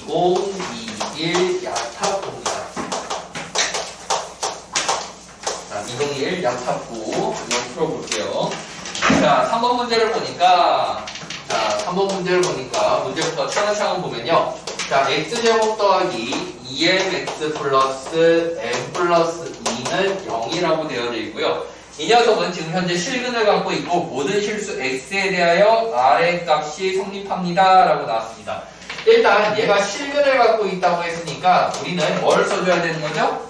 2021 야탑부입니다. 자, 2021 야탑부 한번 풀어볼게요. 자, 3번 문제를 보니까 문제부터 차근차근 보면요. 자, x제곱 더하기 2mx 플러스 m 플러스 2는 0이라고 되어져 있고요. 이 녀석은 지금 현재 실근을 갖고 있고 모든 실수 x에 대하여 r의 값이 성립합니다 라고 나왔습니다. 일단 얘가 실근을 갖고 있다고 했으니까 우리는 뭘 써줘야 되는 거죠?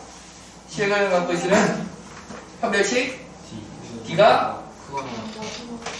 실근을 갖고 있으면 판별식 d가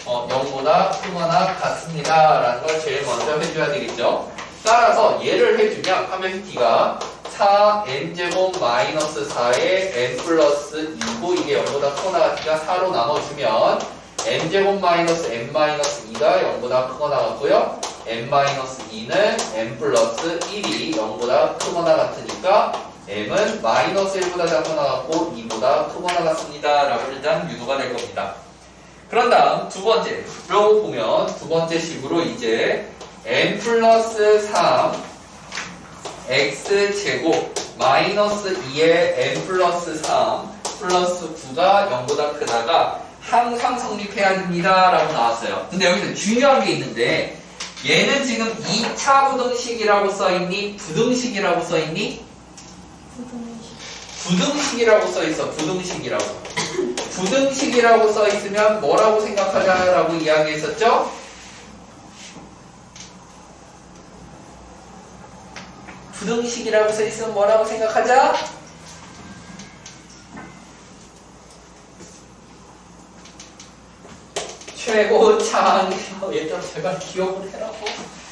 0보다 크거나 같습니다 라는 걸 제일 먼저 해줘야 되겠죠. 따라서 얘를 해주면 판별식 d가 4n제곱 마이너스 4에 n 플러스 2고 이게 0보다 크거나 같으니까 4로 나눠주면 n제곱 마이너스 n 마이너스 2가 0보다 크거나 같고요. n 마이너스 2는 n 플러스 1이 0보다 크거나 같으니까 m은 마이너스 1보다 작거나 같고 2보다 크거나 같습니다 라고 일단 유도가 될 겁니다. 그런 다음 두 번째로 보면 두 번째 식으로 이제 n 플러스 3 x제곱 마이너스 2의 n 플러스 3 플러스 9가 0보다 크다가 항상 성립해야 됩니다 라고 나왔어요. 근데 여기서 중요한 게 있는데 얘는 지금 2차 부등식이라고 써있니? 부등식이라고 써있니? 부등식이라고 써있어. 부등식이라고. 부등식이라고 써있으면 뭐라고 생각하자라고 이야기했었죠? 부등식이라고 써있으면 뭐라고 생각하자? 최고창. 얘들아 제발 기억을 해라고.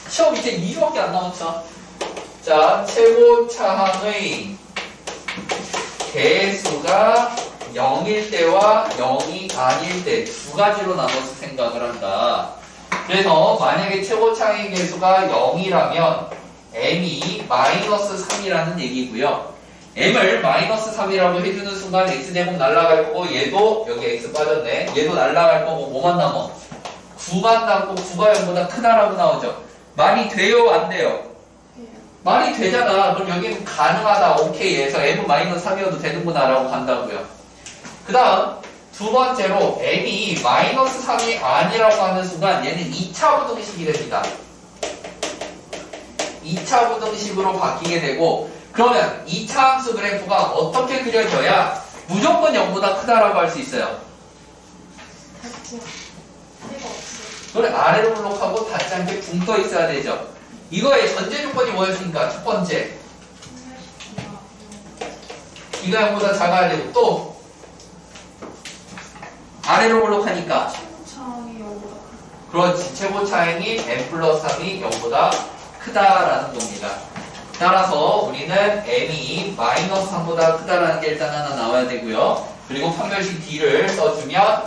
시험 이제 2주밖에 안 남았어. 자, 최고창의 개수가 0일 때와 0이 아닐 때 두 가지로 나눠서 생각을 한다. 그래서 만약에 최고창의 개수가 0이라면 m이 마이너스 3이라는 얘기고요. m을 마이너스 3이라고 해주는 순간 x제곱 날라갈 거고 얘도 여기 x 빠졌네. 얘도 날라갈 거고 뭐만 남어? 9만 남고 9가 0보다 크다라고 나오죠. 말이 돼요? 안 돼요? 말이 되잖아. 그럼 여기는 가능하다. 오케이 해서 m 마이너스 3이어도 되는구나 라고 간다고요. 그 다음 두 번째로 m이 마이너스 3이 아니라고 하는 순간 얘는 2차 부등식이 됩니다. 2차 부등식으로 바뀌게 되고 그러면 2차 함수 그래프가 어떻게 그려져야 무조건 0보다 크다라고 할 수 있어요? 그래 아래로 블록하고 닿지 않게 붕 떠 있어야 되죠. 이거의 전제 조건이 뭐였습니까? 첫 번째 B가 0보다 작아야 되고 또 아래로 블록하니까 그렇지 최고차항이 n 플러스 3이 0보다 크다라는 겁니다. 따라서 우리는 m이 마이너스 3보다 크다라는 게 일단 하나 나와야 되고요. 그리고 판별식 d를 써주면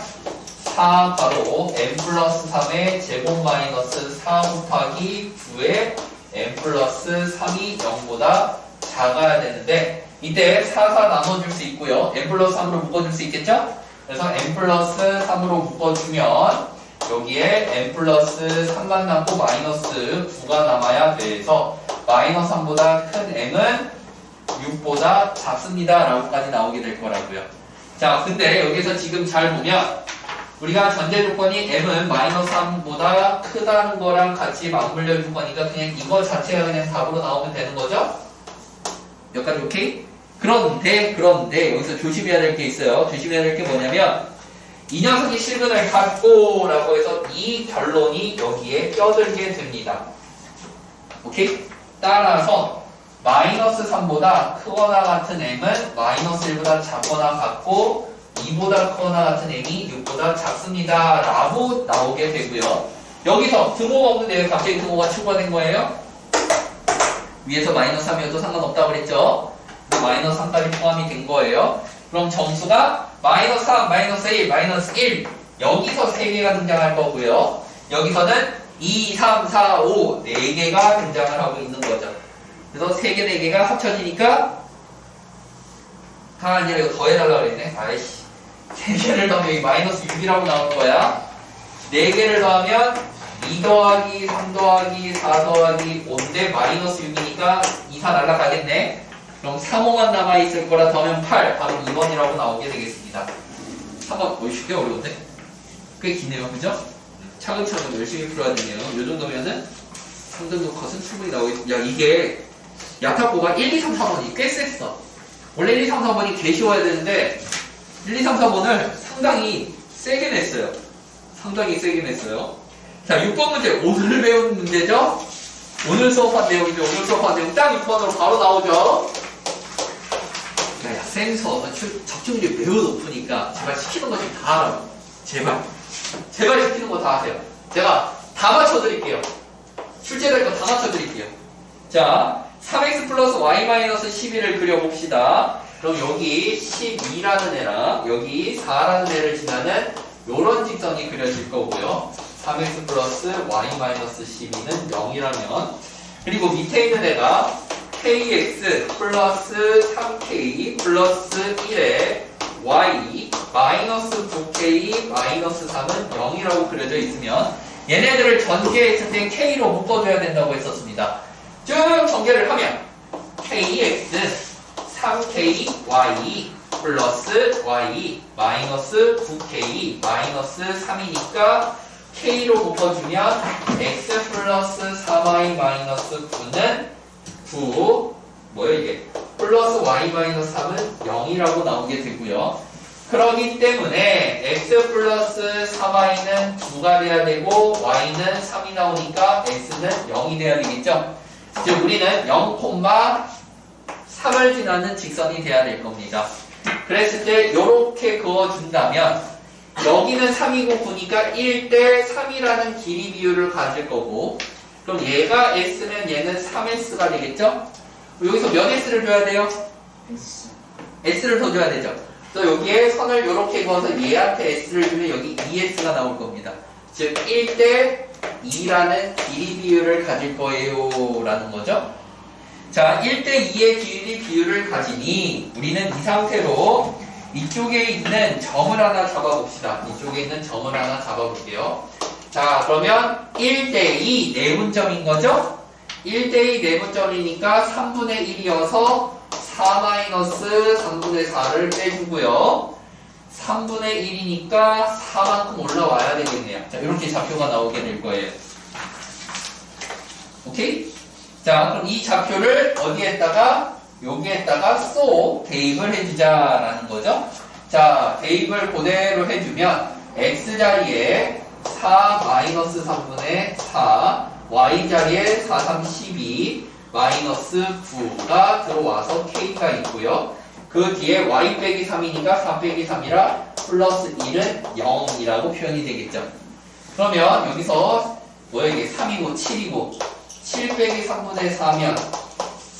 4 바로 n 플러스 3의 제곱 마이너스 4 곱하기 9의 n 플러스 3이 0보다 작아야 되는데 이때 4 나눠줄 수 있고요. n 플러스 3으로 묶어줄 수 있겠죠? 그래서 n 플러스 3으로 묶어주면 여기에 n 플러스 3만 남고 마이너스 9가 남아야 돼서 마이너스 3보다 큰 m은 6보다 작습니다 라고까지 나오게 될 거라고요. 자 근데 여기서 지금 잘 보면 우리가 전제 조건이 m은 마이너스 3보다 크다는 거랑 같이 맞물려 줄 거니까 그냥 이거 자체가 그냥 답으로 나오면 되는 거죠? 여기까지 오케이? 그런데 여기서 조심해야 될 게 있어요. 조심해야 될 게 뭐냐면 이 녀석이 실근을 갖고 라고 해서 이 결론이 여기에 껴들게 됩니다. 오케이? 따라서 마이너스 3보다 크거나 같은 m은 마이너스 1보다 작거나 같고 2보다 크거나 같은 m이 6보다 작습니다 라고 나오게 되고요. 여기서 등호가 없는데 왜 갑자기 등호가 추가된 거예요? 위에서 마이너스 3이어도 상관없다고 그랬죠? 마이너스 3까지 포함이 된 거예요. 그럼 점수가 마이너스 3, 마이너스 1, 마이너스 1 여기서 3개가 등장할 거고요. 여기서는 2, 3, 4, 5 4개가 등장을 하고 있는 거죠. 그래서 3개, 4개가 합쳐지니까 다 아니라 이거 더해달라고 그랬네. 아이씨 3개를 더하면 여기 마이너스 6이라고 나오는 거야. 4개를 더하면 2 더하기 3 더하기 4 더하기 5인데 마이너스 6이니까 2, 4 날라가겠네. 그럼 3호만 남아있을 거라 더하면 8. 바로 2번이라고 나오게 되겠습니다. 3번 쉽게 어려운데? 꽤 기네요. 그죠? 차근차근 열심히 풀어야 되네요. 이 정도면은 3등급 컷은 충분히 나오겠. 야, 이게 야타고가 1, 2, 3, 4번이 꽤 셌어. 원래 1, 2, 3, 4번이 개 쉬워야 되는데 1, 2, 3, 4번을 상당히 세게 냈어요. 상당히 세게 냈어요. 자, 6번 문제. 오늘 배운 문제죠? 오늘 수업한 내용이죠. 오늘 수업한 내용 딱 6번으로 바로 나오죠? 야, 센서 적중률이 매우 높으니까 제발 시키는 거 좀 다 하라고. 제발. 제발 시키는 거 다 하세요. 제가 다 맞춰드릴게요. 출제될 거 다 맞춰드릴게요. 자, 3x 플러스 y 마이너스 12를 그려봅시다. 그럼 여기 12라는 애랑 여기 4라는 애를 지나는 요런 직선이 그려질 거고요. 3x 플러스 y 마이너스 12는 0이라면, 그리고 밑에 있는 애가 kx 플러스 3k 플러스 1에 y 마이너스 9k 마이너스 3은 0이라고 그려져 있으면 얘네들을 전개했을 때 k로 묶어줘야 된다고 했었습니다. 쭉 전개를 하면 kx 3ky 플러스 y 마이너스 9k 마이너스 3이니까 k로 곱해주면 x 플러스 3y 마이너스 9는 9 뭐야 이게 플러스 y 마이너스 3은 0이라고 나오게 되고요. 그렇기 때문에 x 플러스 3y는 9가 돼야 되고 y는 3이 나오니까 x는 0이 돼야 되겠죠. 즉 우리는 0,3을 지나는 직선이 돼야 될 겁니다. 그랬을 때 이렇게 그어준다면 여기는 3이고 9니까 1대 3이라는 길이 비율을 가질 거고, 그럼 얘가 s면 얘는 3s가 되겠죠? 여기서 몇 s를 줘야 돼요? s를 더 줘야 되죠. 또 여기에 선을 이렇게 그어서 얘한테 s를 주면 여기 2s가 나올 겁니다. 즉 1대 2라는 길이 비율을 가질 거예요 라는 거죠. 자, 1대 2의 길이 비율을 가지니 우리는 이 상태로 이쪽에 있는 점을 하나 잡아봅시다. 이쪽에 있는 점을 하나 잡아볼게요. 자, 그러면 1대2 내분점인 거죠? 1대2 내분점이니까 3분의 1이어서 4-3분의 4를 빼주고요. 3분의 1이니까 4만큼 올라와야 되겠네요. 자, 이렇게 좌표가 나오게 될 거예요. 오케이? 자, 그럼 이 좌표를 어디에다가? 여기에다가 쏙 대입을 해주자라는 거죠. 자, 대입을 그대로 해주면 x자리에 4-3분의 4, y자리에 4, 3, 12, 마이너스 9가 들어와서 k가 있고요. 그 뒤에 y 빼기 3이니까 4 빼기 3이라 플러스 1은 0이라고 표현이 되겠죠. 그러면 여기서 뭐야 이게 3이고 7이고 7 빼기 3분의 4면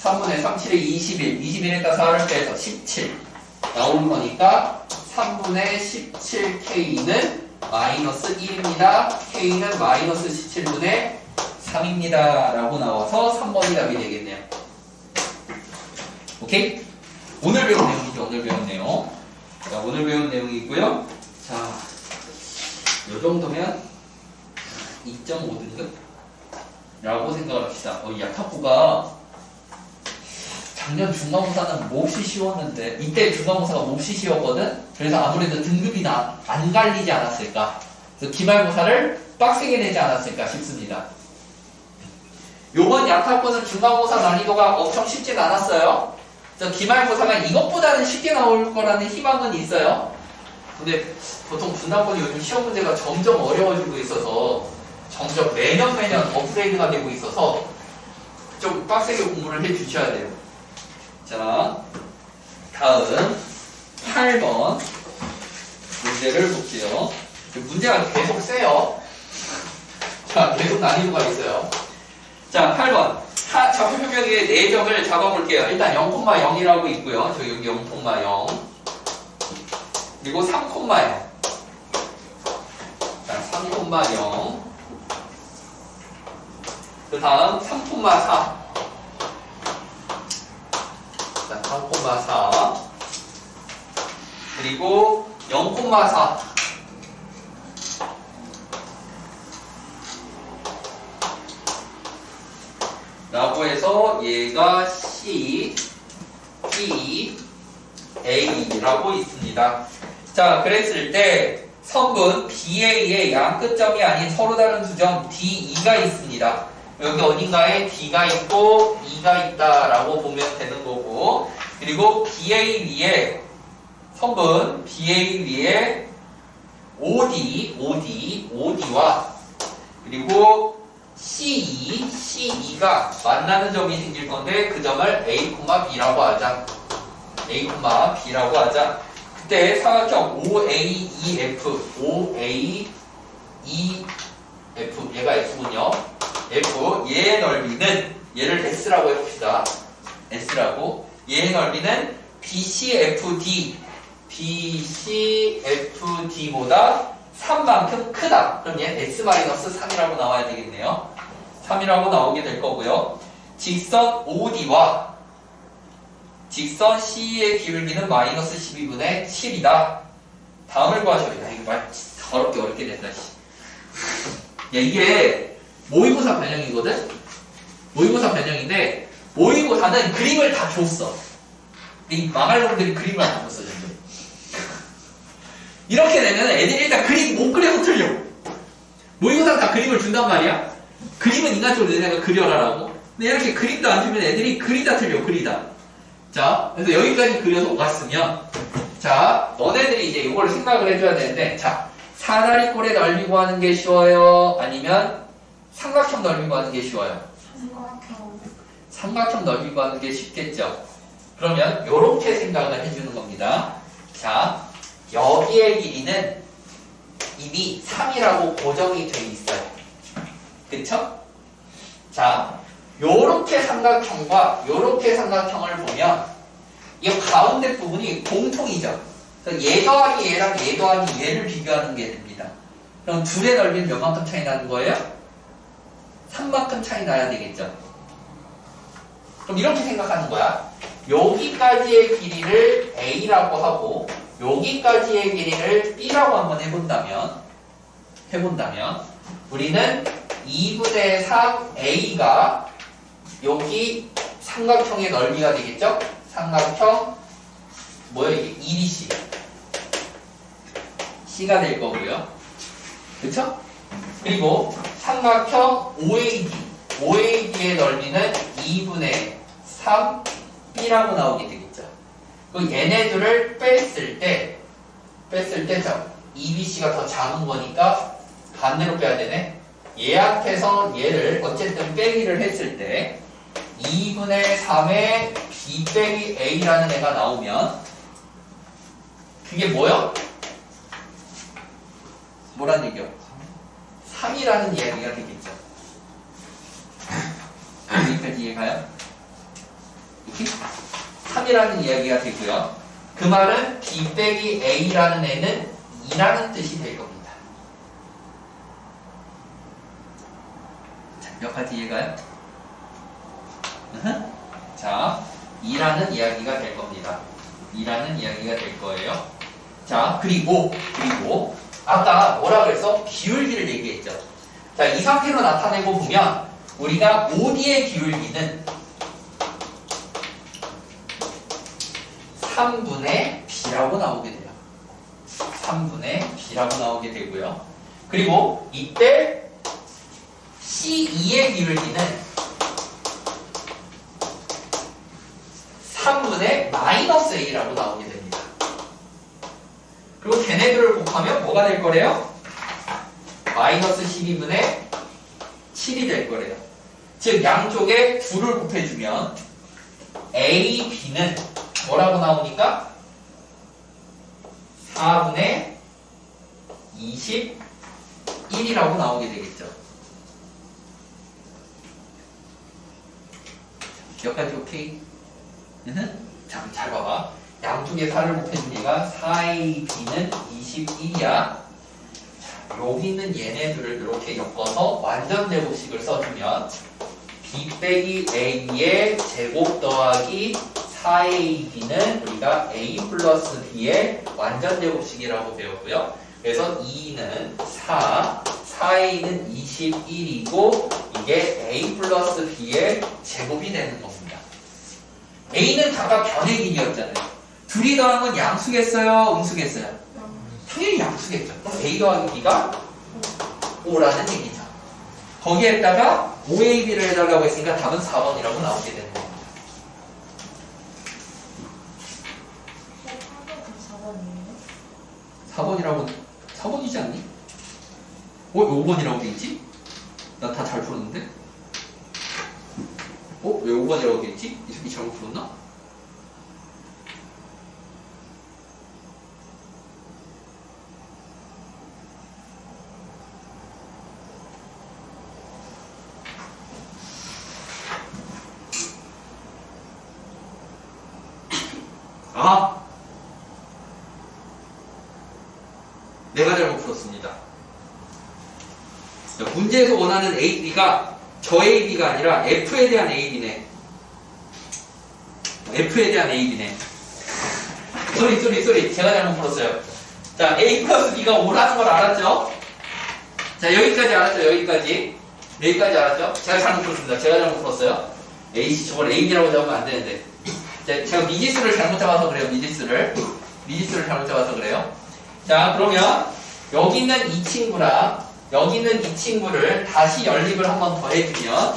3분의 3, 7에 21, 21에다 4를 빼서 17 나오는 거니까 3분의 17k는 마이너스 1입니다. k는 마이너스 17분의 3입니다. 라고 나와서 3번이 답이 되겠네요. 오케이? 오늘 배운 내용이죠. 오늘 배운 내용. 자, 오늘 배운 내용이고요. 자, 요 정도면 2.5등급? 라고 생각을 합시다. 야타쿠가 작년 중간고사는 몹시 쉬웠는데 이때 중간고사가 몹시 쉬웠거든? 그래서 아무래도 등급이 안 갈리지 않았을까? 그래서 기말고사를 빡세게 내지 않았을까 싶습니다. 요번 야타쿠는 중간고사 난이도가 엄청 쉽진 않았어요. 그래서 기말고사가 이것보다는 쉽게 나올 거라는 희망은 있어요. 근데 보통 분당권이 요즘 시험 문제가 점점 어려워지고 있어서 점점 매년 업그레이드가 되고 있어서 좀 빡세게 공부를 해 주셔야 돼요. 자, 다음 8번 문제를 볼게요. 문제가 계속 세요. 자, 계속 난이도가 있어요. 자, 8번 좌표 표명의 4점을 잡아볼게요. 일단 0,0이라고 있고요. 저 여기 0,0 그리고 3,0 자, 3,0 그 다음 3,4 자, 3,4 그리고 0,4 라고 해서 얘가 C, B, A라고 있습니다. 자, 그랬을 때 성분 BA의 양 끝점이 아닌 서로 다른 두 점 DE가 있습니다. 여기 어딘가에 D가 있고 E가 있다라고 보면 되는 거고, 그리고 BA 위에 성분 BA 위에 OD와 그리고 CE가 만나는 점이 생길 건데 그 점을 A, B라고 하자. A, B라고 하자. 그때 삼각형 OAEF 얘가 F군요. F 얘의 넓이는 얘를 S라고 해봅시다. S라고. 얘의 넓이는 BCFD보다 3만큼 크다. 그럼 얘는 S-3이라고 나와야 되겠네요. 3이라고 나오게 될 거고요. 직선 OD와 직선 CE의 기울기는 마이너스 12분의 7이다. 다음을 구하셔야 돼. 이거 말 더럽게 어렵게 된다. 야, 이게 모의고사 변형이거든? 모의고사 변형인데 모의고사는 그림을 다 줬어. 근데 이 망할 놈들이 그림을 안 줬어. 이렇게 되면 애들이 일단 그림 못 그려서 틀려. 모의고사는 다 그림을 준단 말이야. 그림은 인간적으로 내가 그려라라고. 근데 이렇게 그림도 안 주면 애들이 그리다 틀려. 그리다. 자, 그래서 여기까지 그려서 오갔으면, 자, 너네들이 이제 이걸 생각을 해줘야 되는데, 자, 사다리꼴의 넓이 구하는 게 쉬워요? 아니면 삼각형 넓이 구하는 게 쉬워요? 삼각형 넓이 구하는 게 쉽겠죠? 그러면 이렇게 생각을 해주는 겁니다. 자, 여기의 길이는 이미 3이라고 고정이 돼 있어요. 그쵸? 자, 요렇게 삼각형과 요렇게 삼각형을 보면 이 가운데 부분이 공통이죠. 그래서 얘 더하기 얘랑 얘 더하기 얘를 비교하는 게 됩니다. 그럼 둘의 넓이는 몇 만큼 차이 나는 거예요? 3만큼 차이 나야 되겠죠. 그럼 이렇게 생각하는 거야. 여기까지의 길이를 A라고 하고 여기까지의 길이를 B라고 한번 해본다면 우리는 2분의 3 A가 여기 삼각형의 넓이가 되겠죠? 삼각형 뭐예요 이게? 1이C C가 될 거고요. 그쵸? 그리고 삼각형 OAD의 넓이는 2분의 3 B라고 나오게 되겠죠. 그 얘네들을 뺐을 때 저 2BC가 더 작은 거니까 반대로 빼야 되네. 얘한테서 얘를 어쨌든 빼기를 했을 때 2분의 3의 B 빼기 A라는 애가 나오면 그게 뭐요? 뭐란 얘기요? 3이라는 이야기가 되겠죠. 여기까지 이해가요? 이렇게? 3이라는 이야기가 되고요. 그 말은 B 빼기 A라는 애는 2라는 뜻이 될 겁니다. 자, 몇 가지 이해가요? 자, 2라는 이야기가 될 겁니다. 2라는 이야기가 될 거예요. 자, 그리고 아까 뭐라 그랬어? 기울기를 얘기했죠. 자, 이 상태로 나타내고 보면 우리가 OD의 기울기는 3분의 B라고 나오게 돼요. 3분의 B라고 나오게 되고요. 그리고 이때 C2의 기울기는 3분의 마이너스 A라고 나오게 됩니다. 그리고 걔네들을 곱하면 뭐가 될 거래요? 마이너스 12분의 7이 될 거래요. 즉 양쪽에 2를 곱해주면 A, B는 뭐라고 나오니까? 4분의 21이라고 나오게 되겠죠. 여기까지 오케이? 자, 잘 봐봐. 양쪽에 4를 곱해주니까 4AB는 21이야. 여기 있는 얘네들을 이렇게 엮어서 완전 제곱식을 써주면 B 빼기 A의 제곱 더하기 4AB는 우리가 A 플러스 B의 완전 제곱식이라고 배웠고요. 그래서 2는 4, 4a는 21이고 이게 a 플러스 b의 제곱이 되는 겁니다. a는 각각 변의 길이였잖아요. 둘이 더한 건 양수겠어요? 음수겠어요? 당연히 양수겠죠. 그럼 a 더하기 b가 5라는 얘기죠. 거기에다가 5ab를 해달라고 했으니까 답은 4번이라고 나오게 되는 겁니다. 4번이라고 4번이지 않니? 왜 5번이라고 돼있지? 나 다 잘 풀었는데? 왜 5번이라고 돼있지? 이 새끼 잘못 풀었나? 내가 잘못 풀었습니다. 문제에서 원하는 AB가 저 AB가 아니라 F에 대한 AB네. F에 대한 AB네. 쏘리. 제가 잘못 풀었어요. 자, A 플러스 B가 5라는 걸 알았죠? 자, 여기까지 알았죠? 여기까지 알았죠? 제가 잘못 풀었습니다. 제가 잘못 풀었어요. 저걸 AB라고 잡으면 안 되는데. 제가 미지수를 잘못 잡아서 그래요. 미지수를 잘못 잡아서 그래요. 자, 그러면 여기 있는 이 친구랑 여기 있는 이 친구를 다시 연립을 한번 더 해주면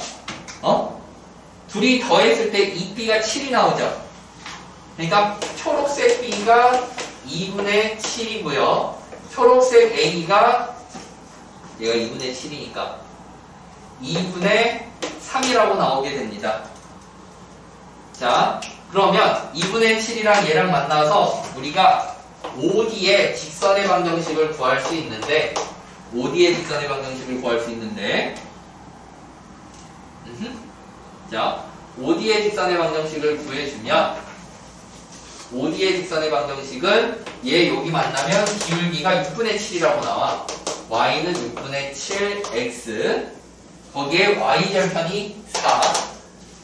둘이 더했을 때 2b가 7이 나오죠. 그러니까 초록색 b가 2분의 7이고요. 초록색 a가 얘가 2분의 7이니까 2분의 3이라고 나오게 됩니다. 자, 그러면 2분의 7이랑 얘랑 만나서 우리가 OD의 직선의 방정식을 구할 수 있는데 자, OD의 직선의 방정식을 구해주면 OD의 직선의 방정식은 얘 여기 만나면 기울기가 6분의 7이라고 나와. y는 6분의 7x 거기에 y절편이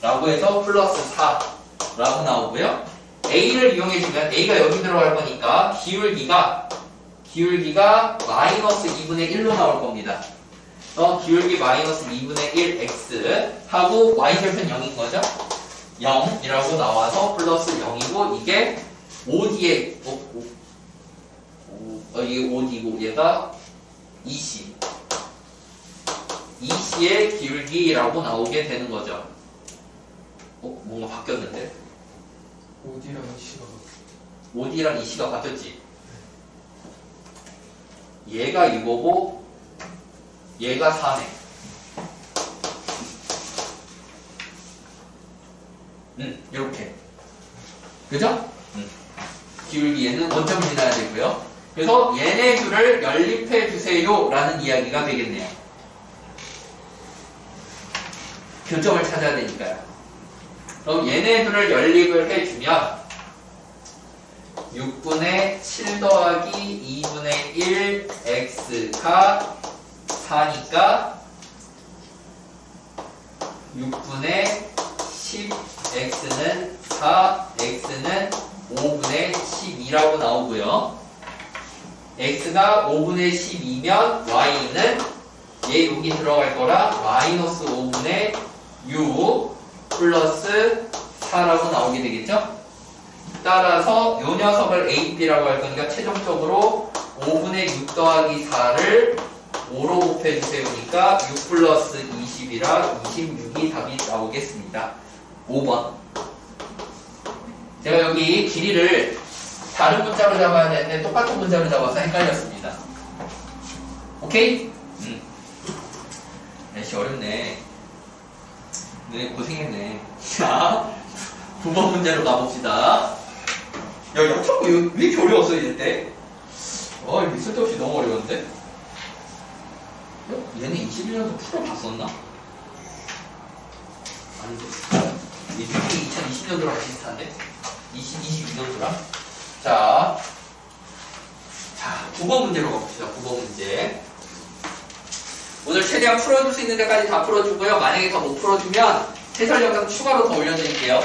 4라고 해서 플러스 4라고 나오고요. a를 이용해주면 a가 여기 들어갈 거니까 기울기가 마이너스 2분의 1로 나올 겁니다. 기울기 마이너스 2분의 1 x 하고 y절편 0인 거죠? 0이라고 나와서 플러스 0이고 이게 OD의 이게 OD고 얘가 EC의 기울기라고 나오게 되는 거죠. 뭔가 바뀌었는데? OD랑 EC가 바뀌었지? 얘가 이거고 얘가 4네. 이렇게. 그죠? 기울기에는 원점을 지나야 되고요. 그래서 얘네 둘을 연립해 주세요 라는 이야기가 되겠네요. 교점을 찾아야 되니까요. 그럼 얘네 둘을 연립을 해주면 6분의 7 더하기 2분의 1 x가 4니까 6분의 10 x는 4 x는 5분의 12라고 나오고요. x가 5분의 12면 y는 얘 여기 들어갈 거라 마이너스 5분의 6 플러스 4라고 나오게 되겠죠? 따라서 요 녀석을 AB라고 할 거니까 최종적으로 5분의 6 더하기 4를 5로 곱해주세요니까 6 플러스 20이라 26이 답이 나오겠습니다. 5번. 제가 여기 길이를 다른 문자로 잡아야 되는데 똑같은 문자로 잡아서 헷갈렸습니다. 오케이? 날씨 어렵네. 너네 고생했네. 자, 9번 문제로 가봅시다. 야, 자꾸 왜 이렇게 어려웠어, 이럴 때? 이거 쓸데없이 너무 어려운데? 얘네 21년도 풀어봤었나? 아닌데. 얘 2020년도랑 비슷한데? 22년도랑? 자, 9번 문제로 가봅시다. 9번 문제. 오늘 최대한 풀어줄 수 있는 데까지 다 풀어주고요. 만약에 더 못 풀어주면 해설 영상 추가로 더 올려드릴게요.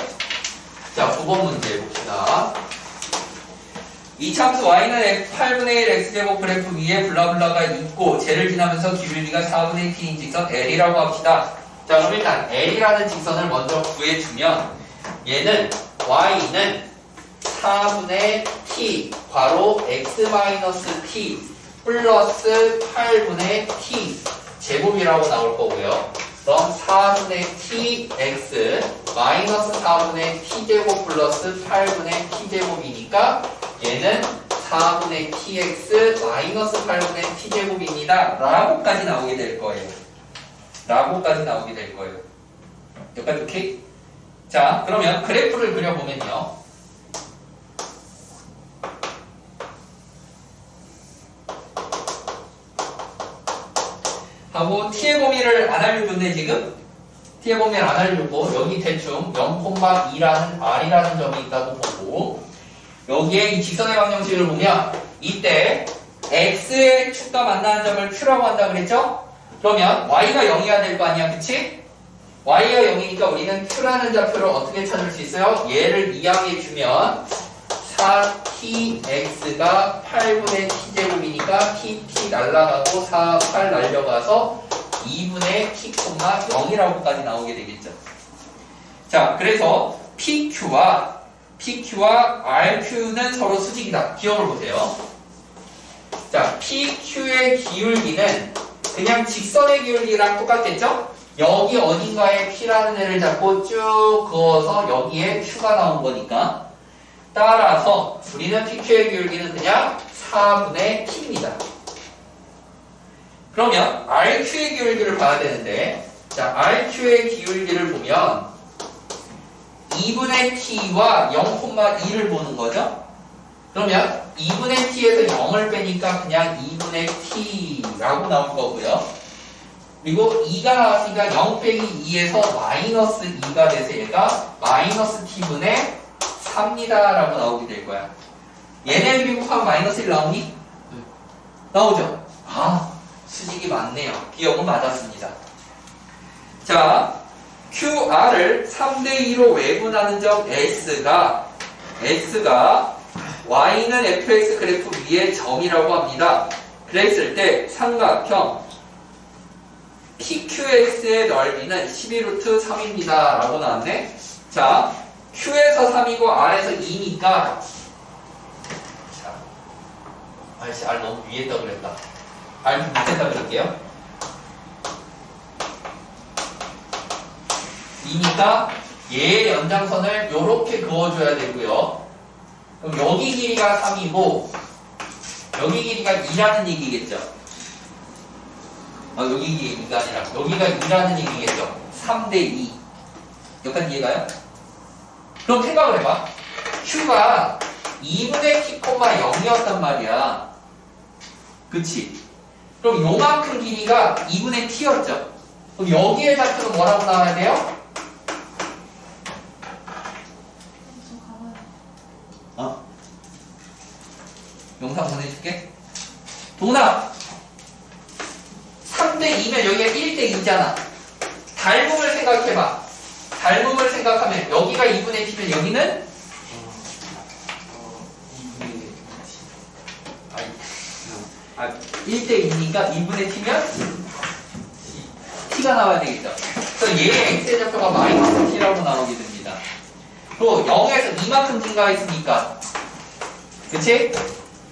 자, 9번 문제 봅시다. 이 참수 y는 8분의 1 x제곱 그래프 위에 블라블라가 있고 쟤를 지나면서 기울기가 4분의 t인 직선 L이라고 합시다. 자, 그럼 일단 L이라는 직선을 먼저 구해주면 얘는 y는 4분의 t 괄호 x-t 플러스 8분의 t 제곱이라고 나올 거고요. 그럼 4분의 t x 마이너스 4분의 t 제곱 플러스 8분의 t 제곱이니까 얘는 4분의 tx 마이너스 8분의 t 제곱입니다. 라고까지 나오게 될 거예요. 라고까지 나오게 될 거예요. 여기까지 오케이? 자, 그러면 그래프를 그려보면요. 하고 t의 범위를 안 알려줬네 지금? t의 범위를 안 알려주고 여기 대충 0,2라는 r이라는 점이 있다고 보고 여기에 이 직선의 방정식을 보면 이때 x의 축과 만나는 점을 q라고 한다 그랬죠? 그러면 y가 0이어야 될 거 아니야, 그치? y가 0이니까 우리는 q라는 좌표를 어떻게 찾을 수 있어요? 얘를 이항해 주면 4tx가 8분의 t제곱이니까 t 날라가고 4, 8 날려가서 2분의 t, 0이라고까지 나오게 되겠죠. 자, 그래서 PQ와 RQ는 서로 수직이다. 기억을 보세요. 자, PQ의 기울기는 그냥 직선의 기울기랑 똑같겠죠? 여기 어딘가에 P라는 애를 잡고 쭉 그어서 여기에 Q가 나온 거니까 따라서 우리는 PQ의 기울기는 그냥 4분의 T입니다. 그러면 RQ의 기울기를 봐야 되는데 자, RQ의 기울기를 보면 2분의 T와 0,2를 보는 거죠. 그러면 2분의 T에서 0을 빼니까 그냥 2분의 T라고 나올 거고요. 그리고 2가 나왔으니까 0 빼기 2에서 마이너스 2가 돼서 얘가 마이너스 T분의 3입니다 라고 나오게 될 거야. 얘네 비곱하면 마이너스 1 나오니? 나오죠? 아, 수직이 맞네요. 기억은 맞았습니다. 자, QR을 3대2로 외분하는 점 S가 Y는 fx 그래프 위의 점이라고 합니다. 그랬을 때 삼각형 PQX의 넓이는 12루트 3입니다 라고 나왔네. 자, Q에서 3이고 R에서 2니까 자, 아이씨, R 너무 위에 있다 그랬다. R 좀 밑에 있다 그럴게요. 2니까 얘의 연장선을 요렇게 그어줘야 되고요. 그럼 여기 길이가 3이고 여기 길이가 2라는 얘기겠죠. 여기 길이가 아니라 여기가 2라는 얘기겠죠. 3대2 여기까지 이해가요? 그럼 생각을 해봐. Q가 2분의 t, 0이었단 말이야. 그치? 그럼 요만큼 길이가 2분의 t였죠. 그럼 여기에 좌표는 뭐라고 나와야 돼요? 영상 보내줄게. 동훈아, 3대2면 여기가 1대2잖아. 닮음을 생각해봐. 닮음을 생각하면 여기가 2분의 t면 여기는? 1대2니까 2분의 t면 t가 나와야 되겠죠. 그래서 얘의 x의 좌표가 마이너스 t라고 나오게 됩니다. 또 0에서 이만큼 증가했으니까 그치?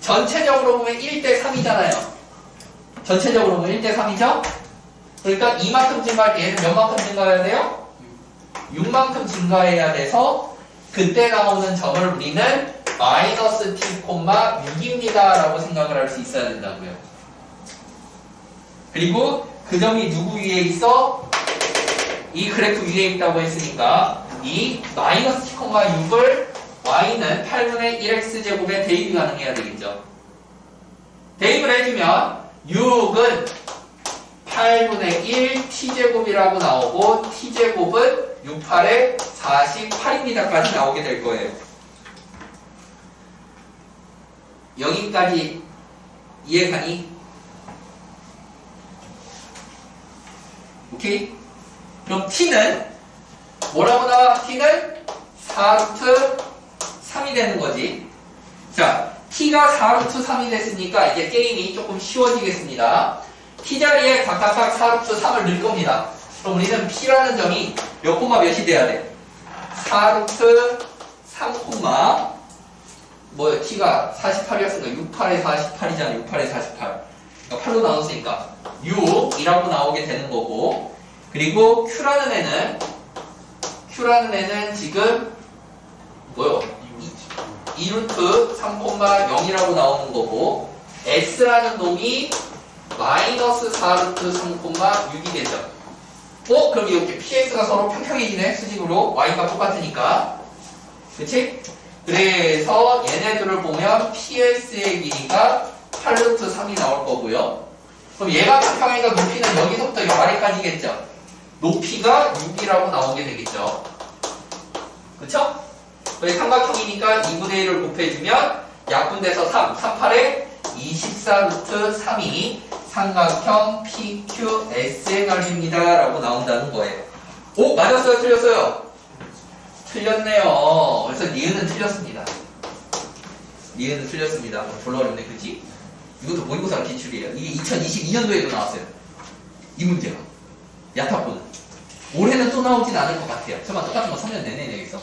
전체적으로 보면 1대3이잖아요. 전체적으로 보면 1대3이죠? 그러니까 이만큼 증가할 때 얘는 몇 만큼 증가해야 돼요? 6만큼 증가해야 돼서 그때 나오는 점을 우리는 마이너스 t, 6입니다 라고 생각을 할 수 있어야 된다고요. 그리고 그 점이 누구 위에 있어? 이 그래프 위에 있다고 했으니까 이 마이너스 t, 6을 y는 8분의 1x제곱에 대입이 가능해야 되겠죠. 대입을 해주면 6은 8분의 1 t제곱이라고 나오고 t제곱은 6, 8에 48입니다까지 나오게 될 거예요. 여기까지 이해가니? 오케이? 그럼 t는 뭐라고 나와? t는 4루트 3이 되는 거지. 자, t가 4루트 3이 됐으니까 이제 게임이 조금 쉬워지겠습니다. t 자리에 각각 4루트 3을 넣을 겁니다. 그럼 우리는 p라는 점이 몇 콤마 몇이 돼야 돼? 4루트 3 콤마 뭐야, t가 48이었으니까 68에 48이잖아. 68에 48. 그러니까 8로 나눴으니까 6이라고 나오게 되는 거고, 그리고 q라는 애는 지금 뭐요? 2루트 3,0이라고 나오는 거고, x라는 놈이 마이너스 4루트 3,6이 되죠. 그럼 이렇게 px가 서로 평평해지네, 수직으로. y가 똑같으니까. 그치? 그래서 얘네들을 보면 ps의 길이가 8루트 3이 나올 거고요. 그럼 얘가 평평하니까 높이는 여기서부터 이 아래까지겠죠. 높이가 6이라고 나오게 되겠죠. 그쵸? 삼각형이니까 2분의 1을 곱해주면 약분돼서 3, 38에 24루트 3이 삼각형 PQS의 값입니다 라고 나온다는 거예요. 오! 맞았어요? 틀렸어요? 틀렸네요. 그래서 니은은 틀렸습니다. 니은은 틀렸습니다. 졸라 어렵네, 그치? 이것도 모의고사 기출이에요. 이게 2022년도에도 나왔어요. 이 문제가. 야타포는. 올해는 또 나오진 않을 것 같아요. 설마 똑같은 거 3년 내내 내겠어?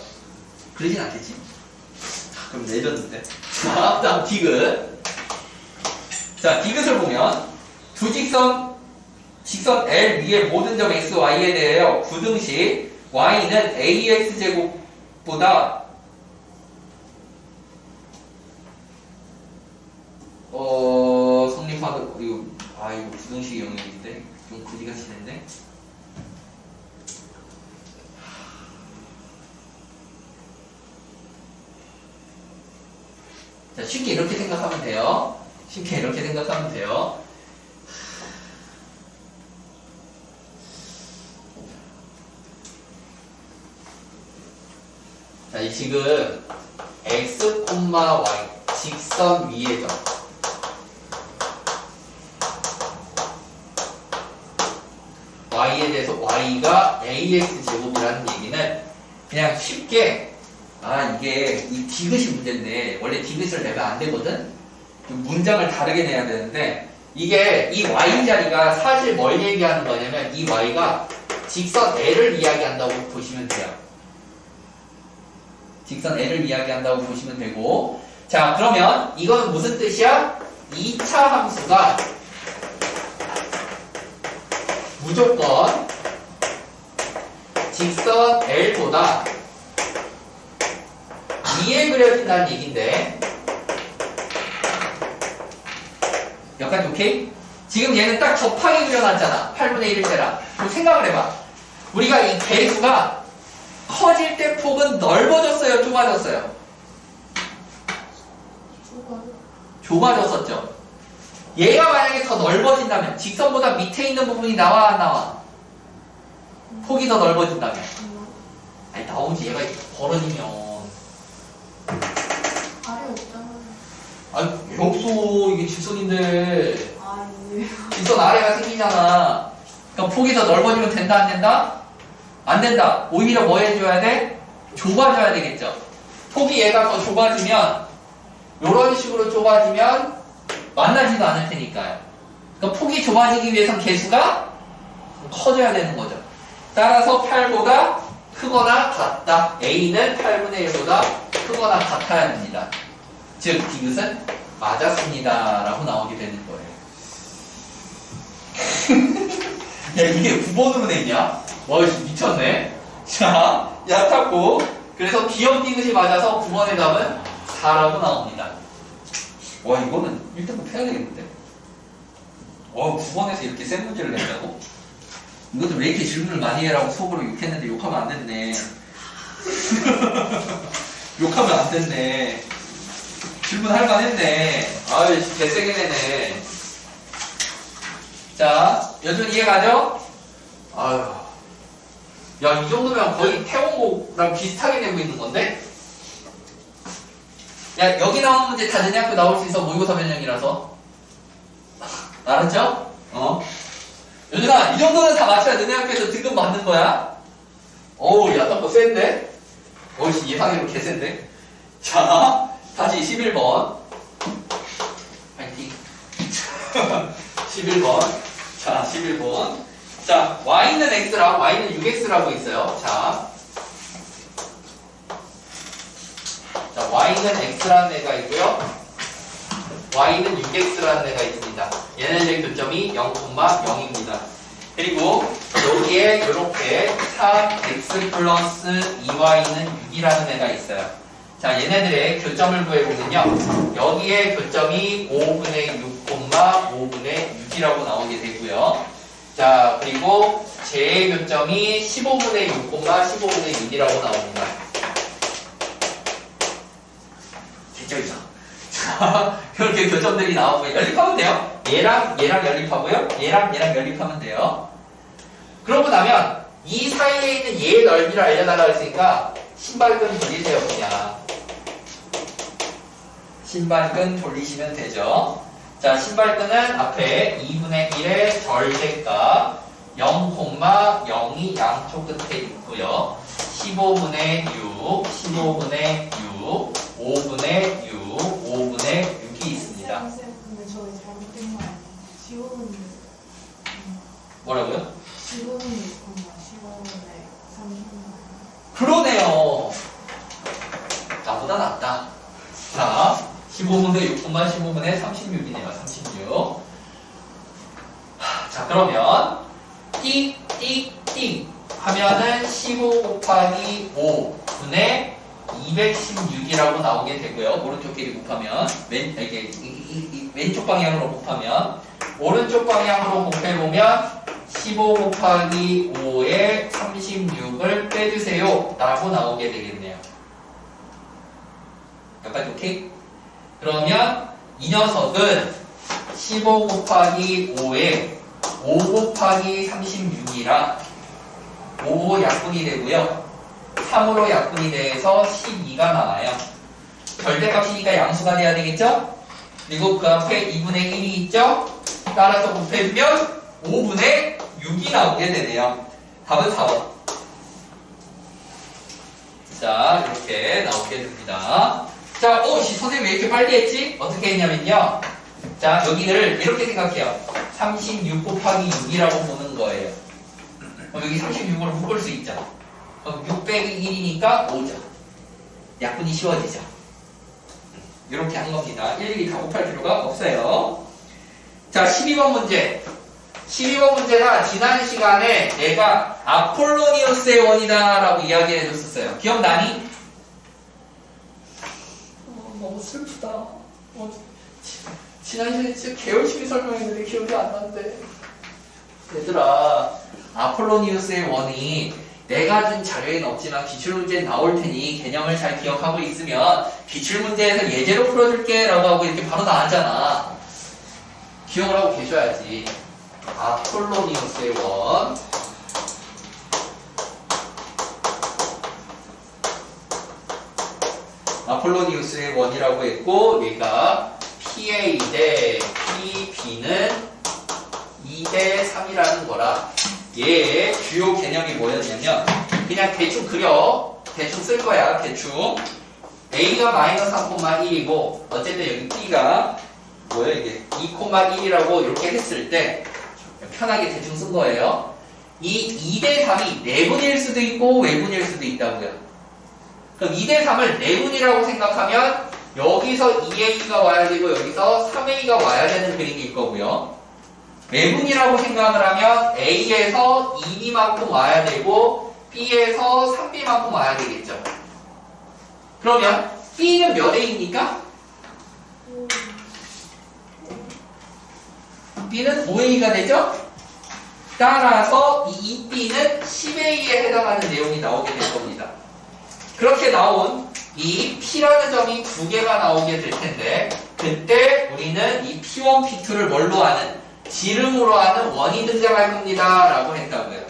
그러진 않겠지? 그럼 내줬는데. 자, 다음 디귿. 자, 디귿을 보면 두 직선 L 위의 모든 점 x, y에 대하여 구등식 y는 ax제곱보다 성립하는 이거 구등식 영역인데 좀 그지같이 됐네. 자, 쉽게 이렇게 생각하면 돼요. 쉽게 이렇게 생각하면 돼요. 자, 이 지금 x, y 직선 위의 점 y에 대해서 y가 ax 제곱이라는 얘기는 그냥 쉽게 이게 이 디귿이 문제인데 원래 디귿을 내면 안 되거든. 문장을 다르게 내야 되는데 이게 이 y 자리가 사실 뭘 얘기하는 거냐면 이 y가 직선 L을 이야기한다고 보시면 돼요. 직선 L을 이야기한다고 보시면 되고, 자, 그러면 이거는 무슨 뜻이야? 2차 함수가 무조건 직선 L보다 위에 그려진다는 얘기인데, 여기까지 오케이? 지금 얘는 딱 접하게 그려놨잖아. 8분의 1을 그럼 생각을 해봐. 우리가 이 개수가 커질 때 폭은 넓어졌어요? 좁아졌어요? 좁아졌었죠. 얘가 만약에 더 넓어진다면 직선보다 밑에 있는 부분이 나와 안 나와? 폭이 더 넓어진다면 아니 나오지. 얘가 벌어지면 아래 없잖아요. 아니 왜 없어. 이게 직선인데 아니. 직선 아래가 생기잖아. 그러니까 폭이 더 넓어지면 된다 안 된다? 안 된다. 오히려 뭐 해줘야 돼? 좁아져야 되겠죠. 폭이 얘가 더 좁아지면 이런 식으로 좁아지면 만나지도 않을 테니까요. 그러니까 폭이 좁아지기 위해선 개수가 커져야 되는 거죠. 따라서 8보다 크거나 같다. A는 8분의 1보다 크거나 같아야 됩니다. 즉 디귿은 맞았습니다 라고 나오게 되는 거예요. 야 이게 9번으로 냈냐? 와 미쳤네. 자, 야타고 그래서 기억 디귿이 맞아서 9번의 답은 4라고 나옵니다. 와 이거는 1등급 해야 되겠는데? 9번에서 이렇게 센 문제를 낸다고? 이것도 왜 이렇게 질문을 많이 해라고 속으로 욕했는데 욕하면 안 됐네. 욕하면 안 됐네. 질문할 만했네. 아유 개세게 내네. 자, 여전히 이해가죠? 아유. 야, 이 정도면 거의 태원고랑 비슷하게 내고 있는 건데? 야, 여기 나오는 문제 다 너네 나올 수 있어. 모의고사 변형이라서. 알았죠? 여준아, 이 정도는 다 맞춰야 너네 학교에서 등급 받는 거야. 어우, 야, 딱 센데? 어이씨, 예상외로 개센데? 자, 다시 11번. 11번. 자, 11번. 자, y는 x랑 y는 6x라고 있어요. 자, y는 x라는 애가 있고요. y는 6x라는 애가 있습니다. 얘네들의 교점이 0,0입니다. 그리고 여기에 이렇게 3x 플러스 2y는 6이라는 애가 있어요. 자, 얘네들의 교점을 구해보면요. 여기에 교점이 5분의 6, 5분의 6이라고 나오게 되고요. 자, 그리고 제 교점이 15분의 6, 15분의 6이라고 나옵니다. 됐죠? 자, 이렇게 교점들이 나오고 연립하면 돼요. 얘랑 연립하고요. 얘랑 연립하면 돼요. 그러고 나면 이 사이에 있는 얘의 넓이를 알려달라고 했으니까 신발끈 돌리세요. 그냥 신발끈 돌리시면 되죠. 자, 신발끈은 앞에 2분의 1의 절대값 0,0이 양쪽 끝에 있고요. 15분의 6, 15분의 6, 5분의 6, 5분의 6이 있습니다. 근데 저희 잘못된 거 아니에요? 15분이 뭐라고요? 15분이 15분에 30분. 그러네요. 나보다 낫다. 자, 15분의 6, 15분의 36이네요. 36. 자, 그러면 띡 하면은 15 곱하기 5분의 216이라고 나오게 되고요. 오른쪽 길이 곱하면 왼쪽 방향으로 곱하면 오른쪽 방향으로 곱해보면 15 곱하기 5에 36을 빼주세요 라고 나오게 되겠네요. 여기까지 오케이? 그러면 이 녀석은 15 곱하기 5에 5 곱하기 36이라 5 약분이 되고요. 3으로 약분이 돼서 12가 나와요. 절대값이니까 양수가 돼야 되겠죠? 그리고 그 앞에 2분의 1이 있죠? 따라서 곱해주면 5분의 6이 나오게 되네요. 답은 4번. 자, 이렇게 나오게 됩니다. 자, 선생님 왜 이렇게 빨리 했지? 어떻게 했냐면요. 자, 여기를 이렇게 생각해요. 36 곱하기 6이라고 보는 거예요. 여기 36으로 묶을 수 있죠. 그럼 6 빼기 1이니까 5죠. 약분이 쉬워지죠. 이렇게 한 겁니다. 일일이 다 곱할 필요가 없어요. 자, 12번 문제. 12번 문제가 지난 시간에 내가 아폴로니우스의 원이다 라고 이야기해 줬었어요. 기억나니? 너무 슬프다. 지난 시간에 진짜 개열심히 설명했는데 기억이 안 난대. 얘들아, 아폴로니우스의 원이 내가 준 자료에는 없지만 기출문제에 나올 테니 개념을 잘 기억하고 있으면 기출문제에서 예제로 풀어줄게 라고 하고 이렇게 바로 나왔잖아. 기억을 하고 계셔야지. 아폴로니우스의 원. 아폴로니우스의 원이라고 했고 얘가 PA 대 PB는 2대 3이라는 거라 얘의 주요 개념이 뭐였냐면 그냥 대충 그려. 대충 쓸 거야. 대충 A가 마이너스 3,1이고 어쨌든 여기 B가 뭐야 이게 2,1이라고 이렇게 했을 때 편하게 대충 쓴 거예요. 이 2대 3이 내분일 수도 있고 외분일 수도 있다고요. 그럼 2대 3을 내분이라고 생각하면 여기서 2A가 와야 되고 여기서 3A가 와야 되는 그림일 거고요. 외분이라고 생각을 하면 A에서 2B만큼 와야 되고 B에서 3B만큼 와야 되겠죠. 그러면 B는 몇 A입니까? B는 5A가 되죠? 따라서 이 2B는 10A에 해당하는 내용이 나오게 될 겁니다. 그렇게 나온 이 P라는 점이 두 개가 나오게 될 텐데 그때 우리는 이 P1, P2를 뭘로 하는? 지름으로 하는 원이 등장할 겁니다 라고 했다고요.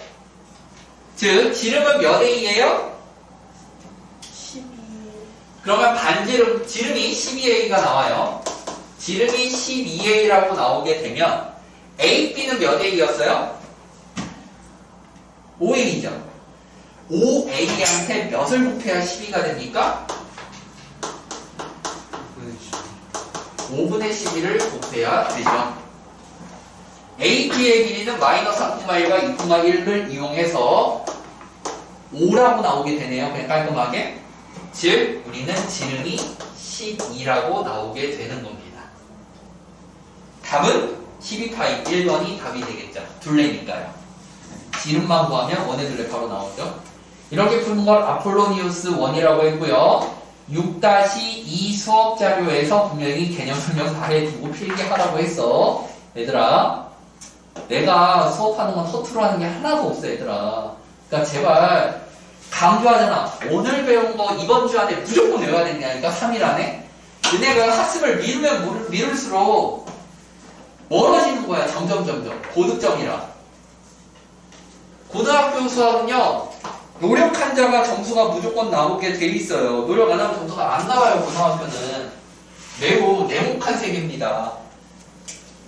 즉 지름은 몇 A예요? 12. 그러면 반지름, 지름이 12A가 나와요. 지름이 12A라고 나오게 되면 AB는 몇 A였어요? 5A죠. 5A한테 몇을 곱해야 12가 됩니까? 5분의 12를 곱해야 되죠. AP의 길이는 마이너스 4,1과 2,1을 이용해서 5라고 나오게 되네요. 그냥 깔끔하게. 즉 우리는 지름이 12라고 나오게 되는 겁니다. 답은 12파이 1번이 답이 되겠죠. 둘레니까요. 지름만 구하면 원의 둘레 바로 나오죠. 이렇게 푸는 걸 아폴로니우스 1이라고 했고요. 6-2 수업 자료에서 분명히 개념 설명 다 해두고 필기하라고 했어. 얘들아, 내가 수업하는 건 허투루 하는 게 하나도 없어 얘들아. 그러니까 제발 강조하잖아. 오늘 배운 거 이번 주 안에 무조건 외워야 된다니까. 3일 안에. 얘네가 학습을 미루면 미룰수록 멀어지는 거야. 점점 고득점이라. 고등학교 수학은요, 노력한 자가 점수가 무조건 나오게 돼 있어요. 노력 안 하면 점수가 안 나와요. 고등학교는 매우 냉혹한 세계입니다.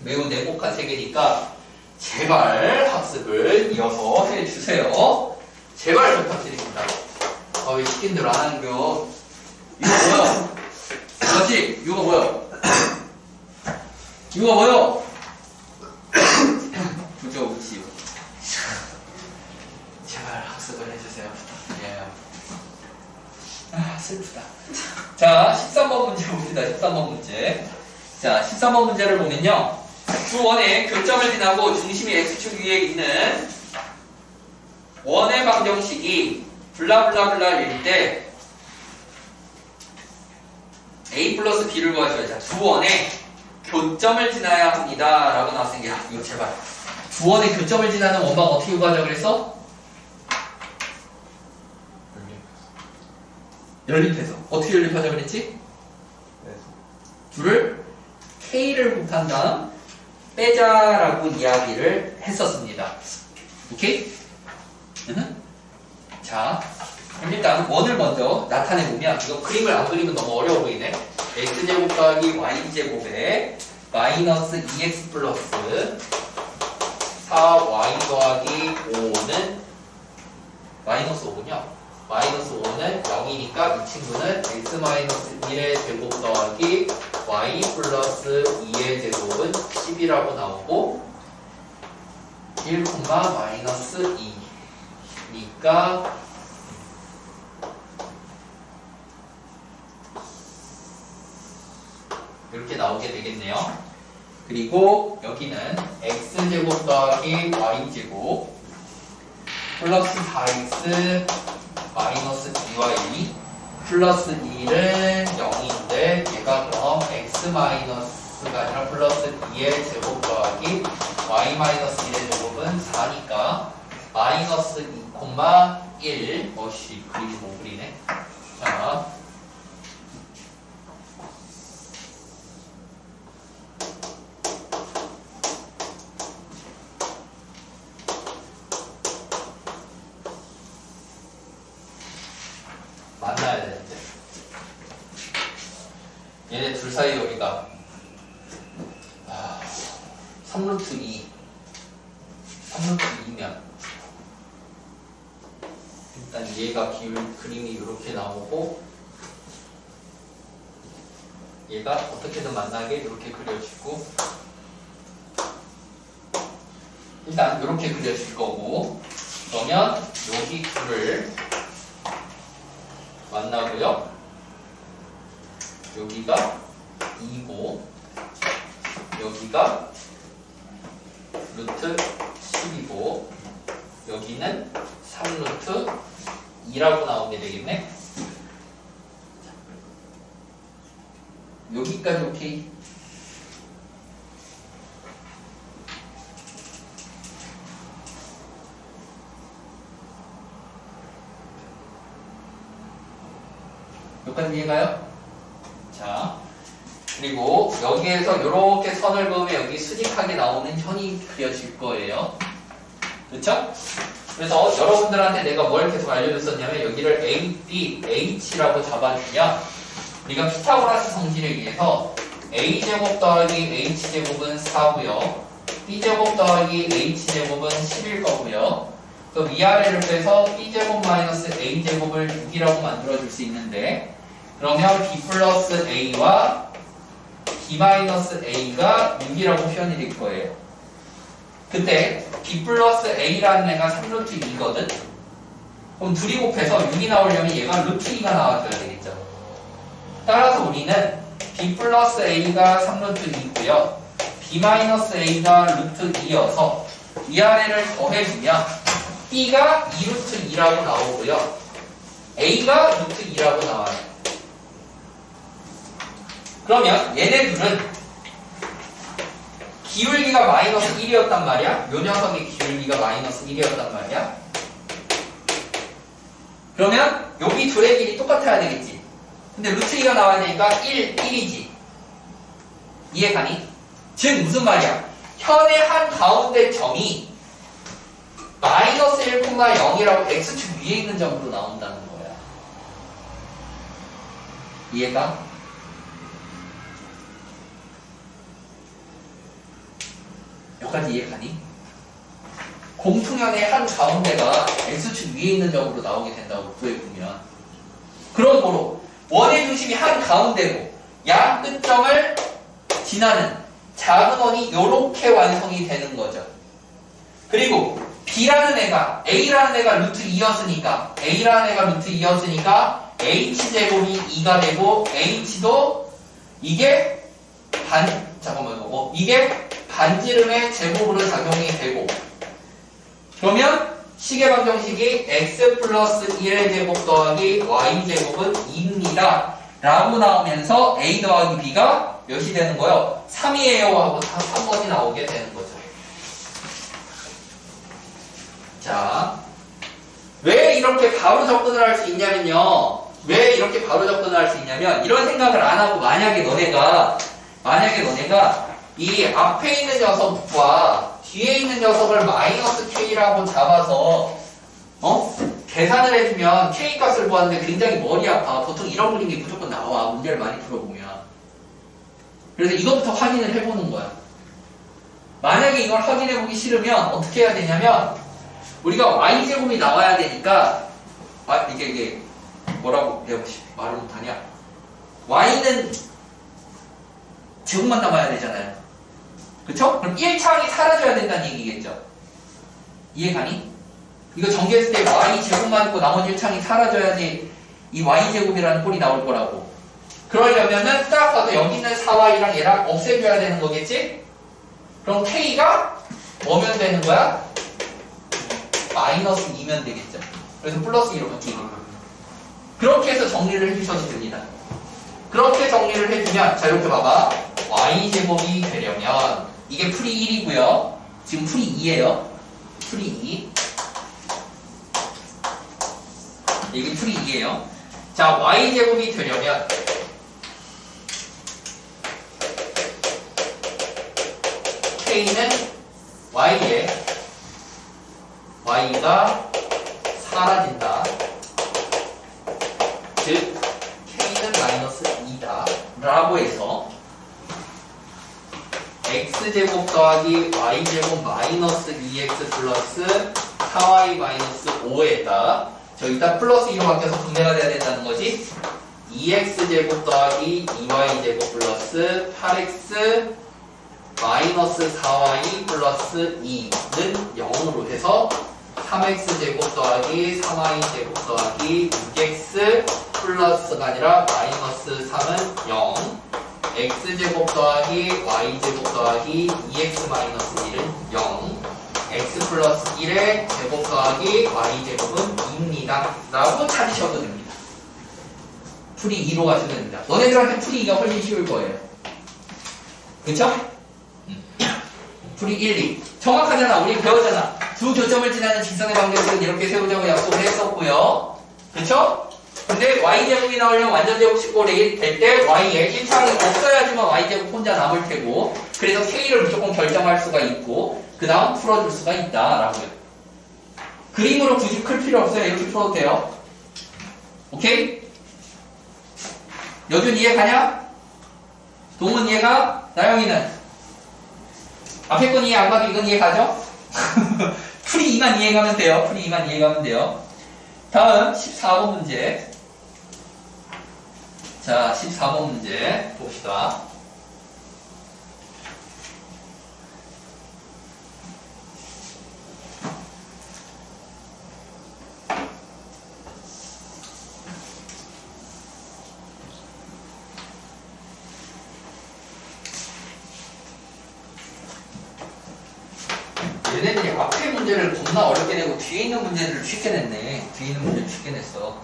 매우 냉혹한 세계니까 제발 학습을 이어서 해주세요. 제발 부탁드립니다. 왜 시킨 대로 안 하는겨? 이거 뭐야? 그렇지? 이거 뭐야? 이거 뭐야? 그죠, 그치? 제발 학습을 해주세요. 부탁드려요. 슬프다. 자, 13번 문제 봅니다. 13번 문제. 자, 13번 문제를 보면요. 주 원의 교점을 지나고 중심이 X축 위에 있는 원의 방정식이 블라블라블라일 때 A 플러스 B를 구하셔야 자, 두 원의 교점을 지나야 합니다. 라고 나왔으니까, 이거 제발. 두 원의 교점을 지나는 원방 어떻게 구하자 그랬어? 연립해서. 어떻게 연립하자 그랬지? 둘을 K를 곱한 다음 빼자라고 이야기를 했었습니다. 오케이? 자, 그럼 일단 원을 먼저 나타내보면, 이거 그림을 안 그리면 너무 어려워 보이네. x제곱 더하기 y제곱에 마이너스 2x 플러스 4y 더하기 5는 마이너스 5군요. 마이너스 5는 0이니까 이 친구는 x 마이너스 1의 제곱 더하기 y 플러스 2의 제곱은 10이라고 나오고 1, 마이너스 2니까 이렇게 나오게 되겠네요. 그리고 여기는 x제곱 더하기 y제곱 플러스 4x 마이너스 2y 플러스 1은 0인데 얘가 그럼 x 마이너스가 아니라 플러스 2의 제곱 더하기 y 마이너스 1의 제곱은 4니까 마이너스 2, 1 어씨 그림이 못 그리네. 자, 만나야 되는데 얘네 둘 사이 여기가 3루트 2 3루트 2면 일단 얘가 그림이 이렇게 나오고 얘가 어떻게든 만나게 이렇게 그려지고 일단 이렇게 그려질 거고 그러면 여기 둘을 만나고요. 여기가 2고 여기가 루트 10이고 여기는 3루트 2라고 나오게 되겠네. 여기까지 오케이. 여기까지 이해가요? 자, 그리고 여기에서 이렇게 선을 그으면 여기 수직하게 나오는 현이 그려질 거예요. 그렇죠? 그래서 여러분들한테 내가 뭘 계속 알려줬었냐면 여기를 A, B, H라고 잡아주면 우리가 피타고라스 성질에 의해서 A제곱 더하기 H제곱은 4고요. B제곱 더하기 H제곱은 10일 거고요. 그 위아래를 빼서 B제곱 마이너스 A제곱을 6이라고 만들어줄 수 있는데 그러면 B 플러스 A와 B 마이너스 A가 6이라고 표현이 될 거예요. 그때 b 플러스 a라는 애가 3루트 2거든? 그럼 둘이 곱해서 6이 나오려면 얘가 루트 2가 나와줘야 되겠죠. 따라서 우리는 b 플러스 a가 3루트 2고요. b 마이너스 a가 루트 2여서 위아래를 더해주면 b가 2루트 2라고 나오고요. a가 루트 2라고 나와요. 그러면 얘네 둘은 기울기가 마이너스 1이었단 말이야. 요 녀석의 기울기가 마이너스 1이었단 말이야. 그러면 여기 둘의 길이 똑같아야 되겠지. 근데 루트 2가 나와야 되니까 1이지. 이해가니? 즉 무슨 말이야? 현의 한 가운데 점이 마이너스 1,0이라고 x축 위에 있는 점으로 나온다는 거야. 이해가? 여기까지 이해가니? 공통연의 한 가운데가 x축 위에 있는 점으로 나오게 된다고 구해보면 그러므로 원의 중심이 한 가운데고 양 끝점을 지나는 작은 원이 이렇게 완성이 되는 거죠. 그리고 B라는 애가 A라는 애가 루트 2였으니까 A라는 애가 루트 2였으니까 H제곱이 2가 되고 H도 이게 이게 반지름의 제곱으로 작용이 되고 그러면 시계방정식이 x 플러스 1의 제곱 더하기 y 제곱은 2입니다. 라고 나오면서 a 더하기 b가 몇이 되는 거예요? 3이에요 하고 다 3번이 나오게 되는 거죠. 자, 왜 이렇게 바로 접근을 할 수 있냐면요. 왜 이렇게 바로 접근을 할 수 있냐면 이런 생각을 안 하고 만약에 너네가 이 앞에 있는 녀석과 뒤에 있는 녀석을 마이너스 k라고 잡아서 계산을 해주면 k 값을 구하는데 굉장히 머리 아파. 보통 이런 그림이 무조건 나와. 문제를 많이 풀어보면. 그래서 이것부터 확인을 해보는 거야. 만약에 이걸 확인해보기 싫으면 어떻게 해야 되냐면 우리가 y제곱이 나와야 되니까 이게 뭐라고 내가 말을 못하냐. y는 제곱만 남아야 되잖아요. 그쵸? 그럼 1창이 사라져야 된다는 얘기겠죠. 이해가니? 이거 전개했을 때 y제곱만 있고 나머지 1창이 사라져야지 이 y제곱이라는 꼴이 나올 거라고. 그러려면은 딱 봐도 여기 있는 4y랑 얘랑 없애줘야 되는 거겠지? 그럼 k가 뭐면 되는 거야? 마이너스 2면 되겠죠. 그래서 플러스 2로 바뀌는 거예요. 그렇게 해서 정리를 해주셔도 됩니다. 그렇게 정리를 해주면 자 이렇게 봐봐. y제곱이 되려면 이게 풀이 1이고요. 지금 풀이 2예요. 풀이 2. 이게 풀이 2예요. 자, y제곱이 되려면 k는 y에 y가 사라진다. 즉 k는 마이너스 2다 라고 해서 x제곱 더하기 y제곱 마이너스 2x 플러스 4y 마이너스 5에다 저기다 플러스 2로 바뀌어서 분배가 돼야 된다는 거지. 2x제곱 더하기 2y제곱 플러스 8x 마이너스 4y 플러스 2는 0으로 해서 3x제곱 더하기 3y제곱 더하기 6x 플러스가 아니라 마이너스 3은 0 x제곱 더하기 y제곱 더하기 2x 마이너스 1은 0 x 플러스 1의 제곱 더하기 y제곱은 2입니다 라고 찾으셔도 됩니다. 풀이 2로 가셔도 됩니다. 너네들한테 풀이 2가 훨씬 쉬울 거예요. 그쵸? 풀이 1, 2 정확하잖아. 우리 배웠잖아. 두 교점을 지나는 직선의 방정식은 이렇게 세우자고 약속을 했었고요. 그쵸? 근데 y제곱이 나오려면 완전제곱 식골이 될 때 y에 1창이 없어야지만 y제곱 혼자 남을 테고 그래서 k를 무조건 결정할 수가 있고 그 다음 풀어줄 수가 있다라고요. 그림으로 굳이 클 필요 없어요. 이렇게 풀어도 돼요. 오케이? 여준 이해가냐? 동은 이해가? 나영이는? 앞에 건 이해 안 가도 이건 이해가죠? 풀이 2만 이해가면 돼요. 풀이 2만 이해가면 돼요. 다음 14번 문제. 자, 14번 문제 봅시다. 문제를 겁나 어렵게 내고 뒤에 있는 문제들을 쉽게 냈네. 뒤에 있는 문제를 쉽게 냈어.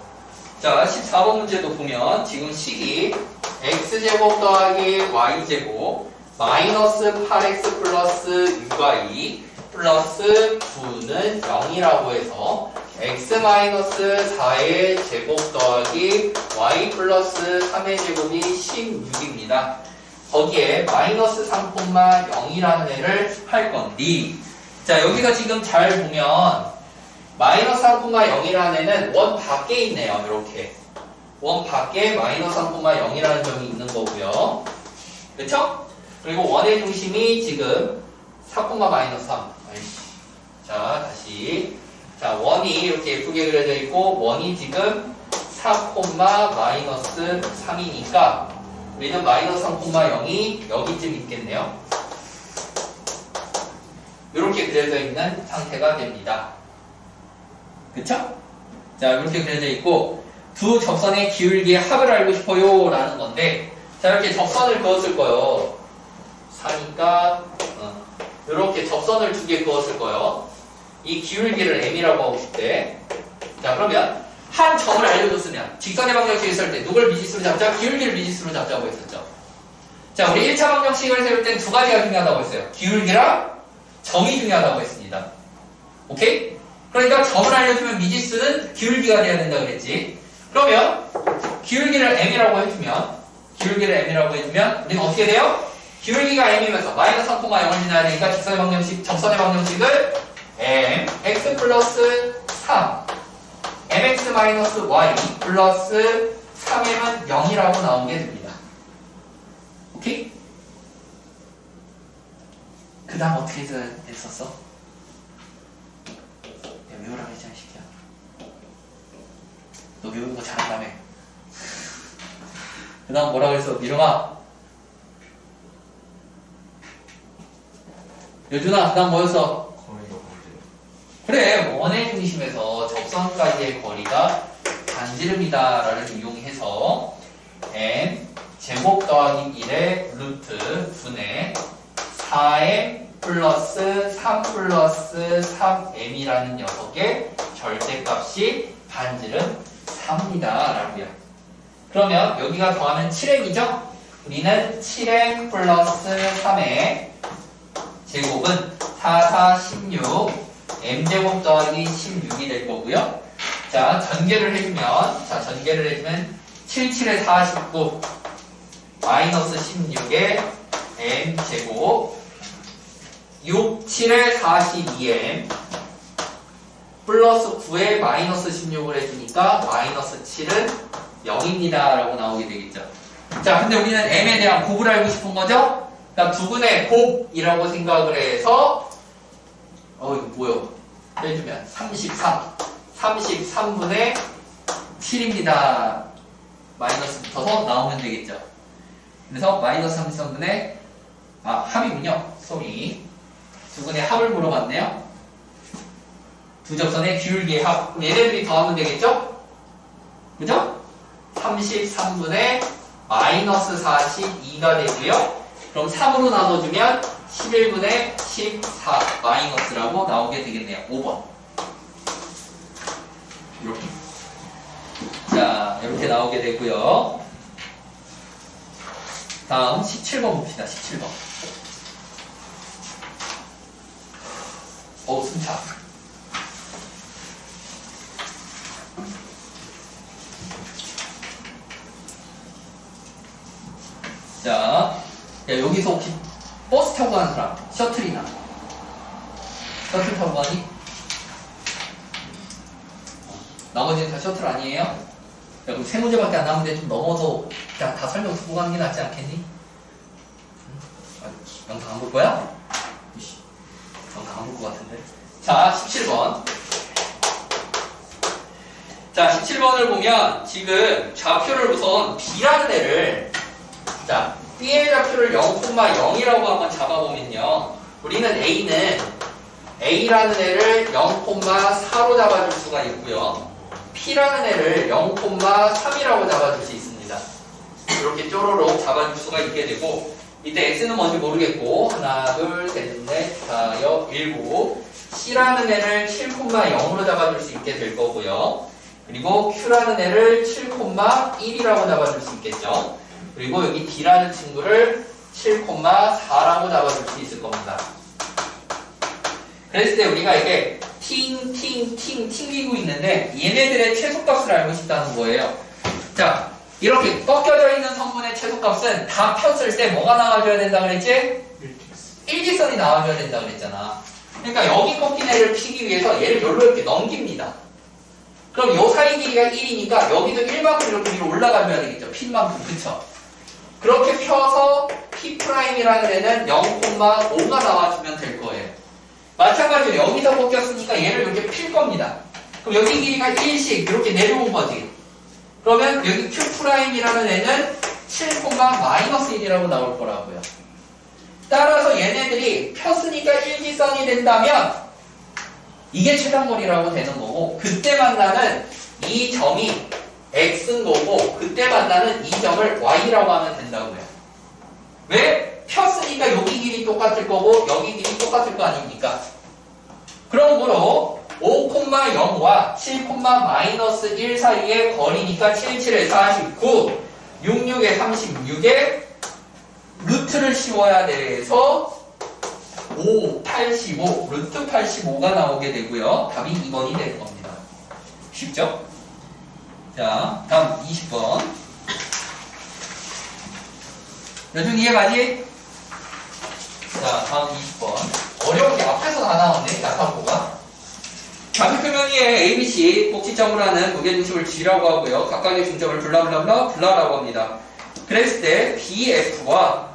자, 14번 문제도 보면 지금 식이 x제곱 더하기 y제곱 마이너스 8x 플러스 6y 플러스 9는 0이라고 해서 x 마이너스 4의 제곱 더하기 y 플러스 3의 제곱이 16입니다. 거기에 마이너스 3,0이라는 애를 할 건데, 자, 여기가 지금 잘 보면 마이너스 3,0이라는 애는 원 밖에 있네요. 이렇게 원 밖에 마이너스 3,0이라는 점이 있는 거고요. 그렇죠? 그리고 원의 중심이 지금 4, 마이너스 3. 자, 다시. 자, 원이 이렇게 예쁘게 그려져 있고 원이 지금 4, 마이너스 3이니까 우리는 마이너스 3,0이 여기쯤 있겠네요. 이렇게 그려져 있는 상태가 됩니다. 그쵸? 자, 이렇게 그려져 있고 두 접선의 기울기의 합을 알고 싶어요 라는 건데, 자, 이렇게 접선을 그었을 거예요. 4니까 이렇게 접선을 두 개 그었을 거예요. 이 기울기를 m이라고 하고 싶대. 자, 그러면 한 점을 알려줬으면 직선의 방정식을 있을 때 누굴 미지수로 잡자? 기울기를 미지수로 잡자고 했었죠. 자, 우리 1차 방정식을 세울 땐 두 가지가 중요하다고 했어요. 기울기랑 점이 중요하다고 했습니다. 오케이? 그러니까 점을 알려주면 미지수는 기울기가 돼야 된다 그랬지. 그러면 기울기를 m이라고 해주면 우리는 어떻게 돼요? 기울기가 m이면서 마이너스 3,0을 지나야 되니까 직선의 방정식, 접선의 방정식을 m x 플러스 3 mx 마이너스 y 플러스 3m은 0이라고 나오게 됩니다. 오케이? 그 다음 어떻게 됐었어? 야, 외우라고 했잖아, 시키야. 너 외우는 거 잘한다며. 그 다음 뭐라고 했어? 미령아. 여준아, 그 다음 뭐였어? 그래, 원의 중심에서 접선까지의 거리가 반지름이다 라를 이용해서 m 제곱 더하기 1의 루트 분의 4m 플러스 3 플러스 3m이라는 녀석의 절대값이 반지름 3입니다 라고요. 그러면 여기가 더하면 7m이죠? 우리는 7m 플러스 3의 제곱은 4, 4, 16 m제곱 더하기 16이 될 거고요. 자, 전개를 해주면 7, 7에 49 마이너스 16에 m제곱 6, 7에 42m 플러스 9에 마이너스 16을 해주니까 마이너스 7은 0입니다 라고 나오게 되겠죠. 자, 근데 우리는 m에 대한 곱을 알고 싶은 거죠? 그러니까 두근의 곱이라고 생각을 해서 이거 뭐요? 해주면 33분의 7입니다. 마이너스 붙어서 나오면 되겠죠. 그래서 마이너스 33분의 합이군요. 소리. 두근의 합을 물어봤네요. 두 접선의 기울기의 합. 얘네들이 더하면 되겠죠? 그죠? 33분의 마이너스 42가 되고요. 그럼 3으로 나눠주면 11분의 14 마이너스라고 나오게 되겠네요. 5번. 이렇게. 자, 이렇게 나오게 되고요. 다음 17번 봅시다. 17번. 숨차. 자, 여기서 혹시 버스 타고 가는 사람, 셔틀이나 셔틀 타고 가니? 나머지는 다 셔틀 아니에요? 야, 그럼 세 문제밖에 안 남는데 좀 넘어서 그냥 다 설명 듣고 가는 게 낫지 않겠니? 영상 안 볼 거야? 영상 안 볼 것 같은데. 자, 17번. 자, 17번을 보면 지금 좌표를 우선 B라는 애를, 자, B의 좌표를 0,0이라고 한번 잡아보면요. 우리는 A라는 애를 0,4로 잡아줄 수가 있고요. P라는 애를 0,3이라고 잡아줄 수 있습니다. 이렇게 쪼로록 잡아줄 수가 있게 되고, 이때 X는 뭔지 모르겠고, 하나, 둘, 셋, 넷, 다, 여, 일곱. C라는 애를 7,0으로 잡아줄 수 있게 될 거고요. 그리고 Q라는 애를 7,1이라고 잡아줄 수 있겠죠. 그리고 여기 D라는 친구를 7,4라고 잡아줄 수 있을 겁니다. 그랬을 때 우리가 이게 튕기고 있는데 얘네들의 최소값을 알고 싶다는 거예요. 자, 이렇게 꺾여져 있는 성분의 최소값은 다 폈을 때 뭐가 나와줘야 된다 그랬지? 일직선이 나와줘야 된다 그랬잖아. 그러니까 여기 꺾인 애를 피기 위해서 얘를 여기로 이렇게 넘깁니다. 그럼 요 사이 길이가 1이니까 여기도 1만큼 이렇게 위로 올라가줘야 되겠죠. 핀만큼. 그쵸? 그렇게 펴서 P'이라는 애는 0,5가 나와주면 될 거예요. 마찬가지로 여기서 꺾였으니까 얘를 이렇게 필 겁니다. 그럼 여기 길이가 1씩 이렇게 내려온 거지. 그러면 여기 Q'이라는 애는 7,-1이라고 나올 거라고요. 따라서 얘네들이 폈으니까 일직선이 된다면 이게 최단거리라고 되는 거고, 그때 만나는 이 점이 X인 거고, 그때 만나는 이 점을 Y라고 하면 된다고요. 왜? 폈으니까 여기 길이 똑같을 거고 여기 길이 똑같을 거 아닙니까? 그러므로 5,0와 7,-1 사이의 거리니까 77에 49, 66에 36에 루트를 씌워야 돼서 5, 85, 루트 85가 나오게 되고요. 답이 2번이 될 겁니다. 쉽죠? 자, 다음 20번. 요즘 이해가지? 자, 다음 20번. 어려운 게 앞에서 다 나왔네, 야타고가. 좌표표면위에 ABC 복지점으로 하는 무게중심을 G라고 하고요. 각각의 중점을 블라블라블라라고 합니다. 그랬을 때 BF와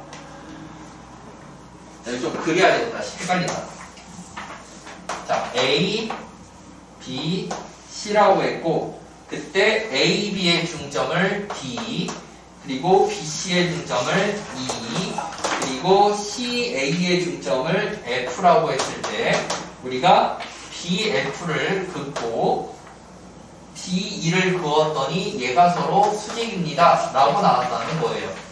여기 좀 그려야 되겠다. 헷갈린다. 자, A, B, C라고 했고, 그때 A, B의 중점을 D, 그리고 B, C의 중점을 E, 그리고 C, A의 중점을 F라고 했을 때, 우리가 B, F를 긋고 D, E를 그었더니 얘가 서로 수직입니다. 라고 나왔다는 거예요.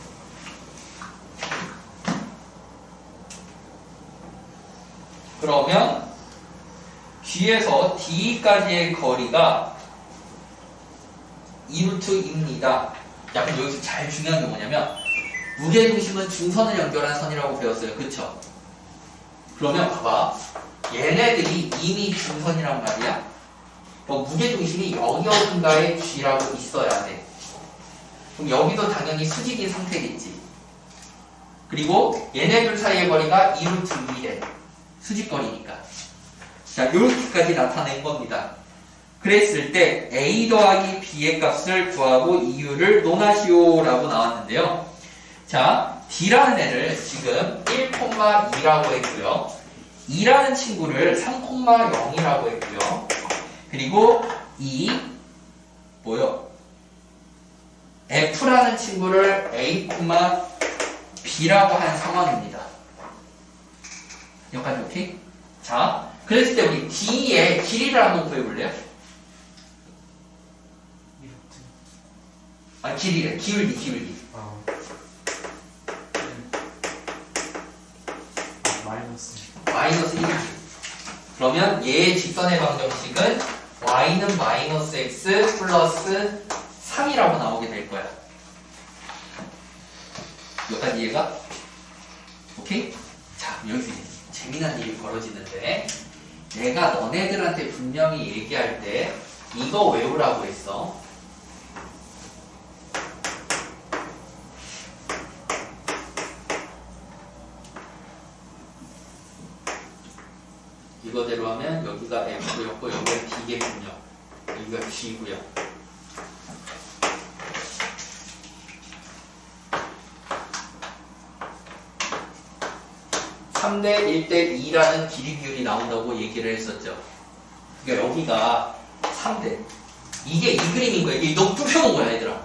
그러면 G에서 D까지의 거리가 2루트입니다. 약간 여기서 잘 중요한 게 뭐냐면 무게중심은 중선을 연결한 선이라고 배웠어요. 그쵸? 그러면 봐봐. 얘네들이 이미 중선이란 말이야. 무게중심이 여기 어딘가에 G라고 있어야 돼. 그럼 여기도 당연히 수직인 상태겠지. 그리고 얘네들 사이의 거리가 2루트 2래. 수직거리니까. 자, 이렇게까지 나타낸 겁니다. 그랬을 때 A 더하기 B의 값을 구하고 이유를 논하시오 라고 나왔는데요. 자, D라는 애를 지금 1,2라고 했고요. 2라는 친구를 3,0이라고 했고요. 그리고 이 뭐요? F라는 친구를 A, B라고 한 상황입니다. 여기까지 오케이? 자, 그랬을 때 우리 D의 길이를 한번 구해볼래요? 아, 길이래. 기울기. 마이너스 1. 그러면 얘의 직선의 방정식은 y는 마이너스 x 플러스 3이라고 나오게 될 거야. 여기까지 이해가? 오케이? 자, 여기서 재미난 일이 벌어지는데 내가 너네들한테 분명히 얘기할 때 이거 외우라고 했어. 이거대로 하면 여기가 F였고 여기가 D겠군요. 여기가 G고요. (3 대 1대 2라는 길이 비율이 나온다고 얘기를 했었죠. 그러니까 여기가 3대. 이게 이 그림인 거야. 이게 눕혀놓은 거야, 얘들아.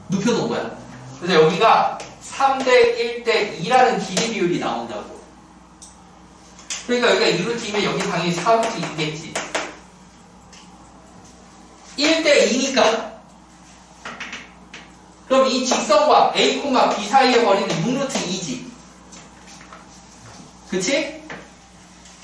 눕혀놓은 거야. 그래서 여기가 3 대 1대 2라는 길이 비율이 나온다고. 그러니까 여기가 2루트이면 여기 당연히 4루트 있겠지. 1대 2니까. 그럼 이 직선과 A, B 사이의 거리는 6루트 2지. 그치?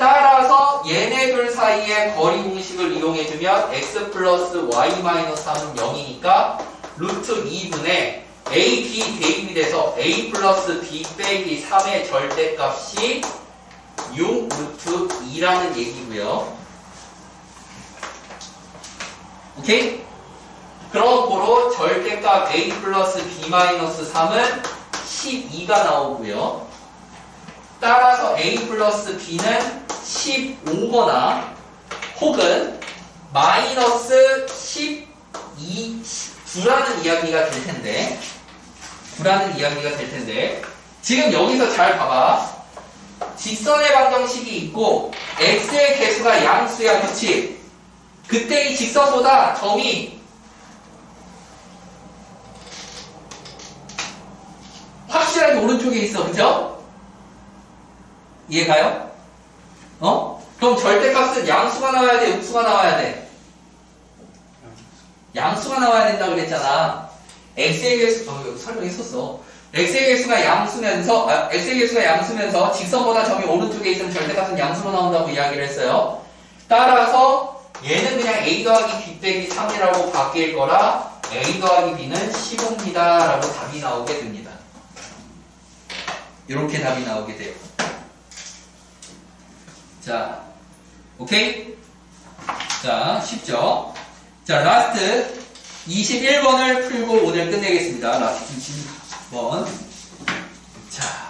따라서 얘네들 사이의 거리 공식을 이용해주면 x 플러스 y 마이너스 3은 0이니까 루트 2분의 a, b 대입이 돼서 a 플러스 b 빼기 3의 절대값이 6 루트 2라는 얘기고요. 오케이? 그러므로 절대값 a 플러스 b 마이너스 3은 12가 나오고요. 따라서 a 플러스 b는 15거나 혹은 마이너스 9라는 이야기가 될 텐데 지금 여기서 잘 봐봐. 직선의 방정식이 있고 x의 개수가 양수야, 그치? 그때 이 직선보다 점이 확실하게 오른쪽에 있어, 그죠? 이해가요? 그럼 절대값은 양수가 나와야 돼, 음수가 나와야 돼? 양수가 나와야 된다 그랬잖아. x의 개수, 여기 설명했었어. x의 개수가 양수면서 직선보다 점이 오른쪽에 있으면 절대값은 양수로 나온다고 이야기를 했어요. 따라서 얘는 그냥 a 더하기 b 빼기 3이라고 바뀔 거라 a 더하기 b는 15입니다 라고 답이 나오게 됩니다. 이렇게 답이 나오게 돼요. 자, 오케이? 자, 쉽죠? 자, 라스트 21번을 풀고 오늘 끝내겠습니다. 라스트 21번. 자.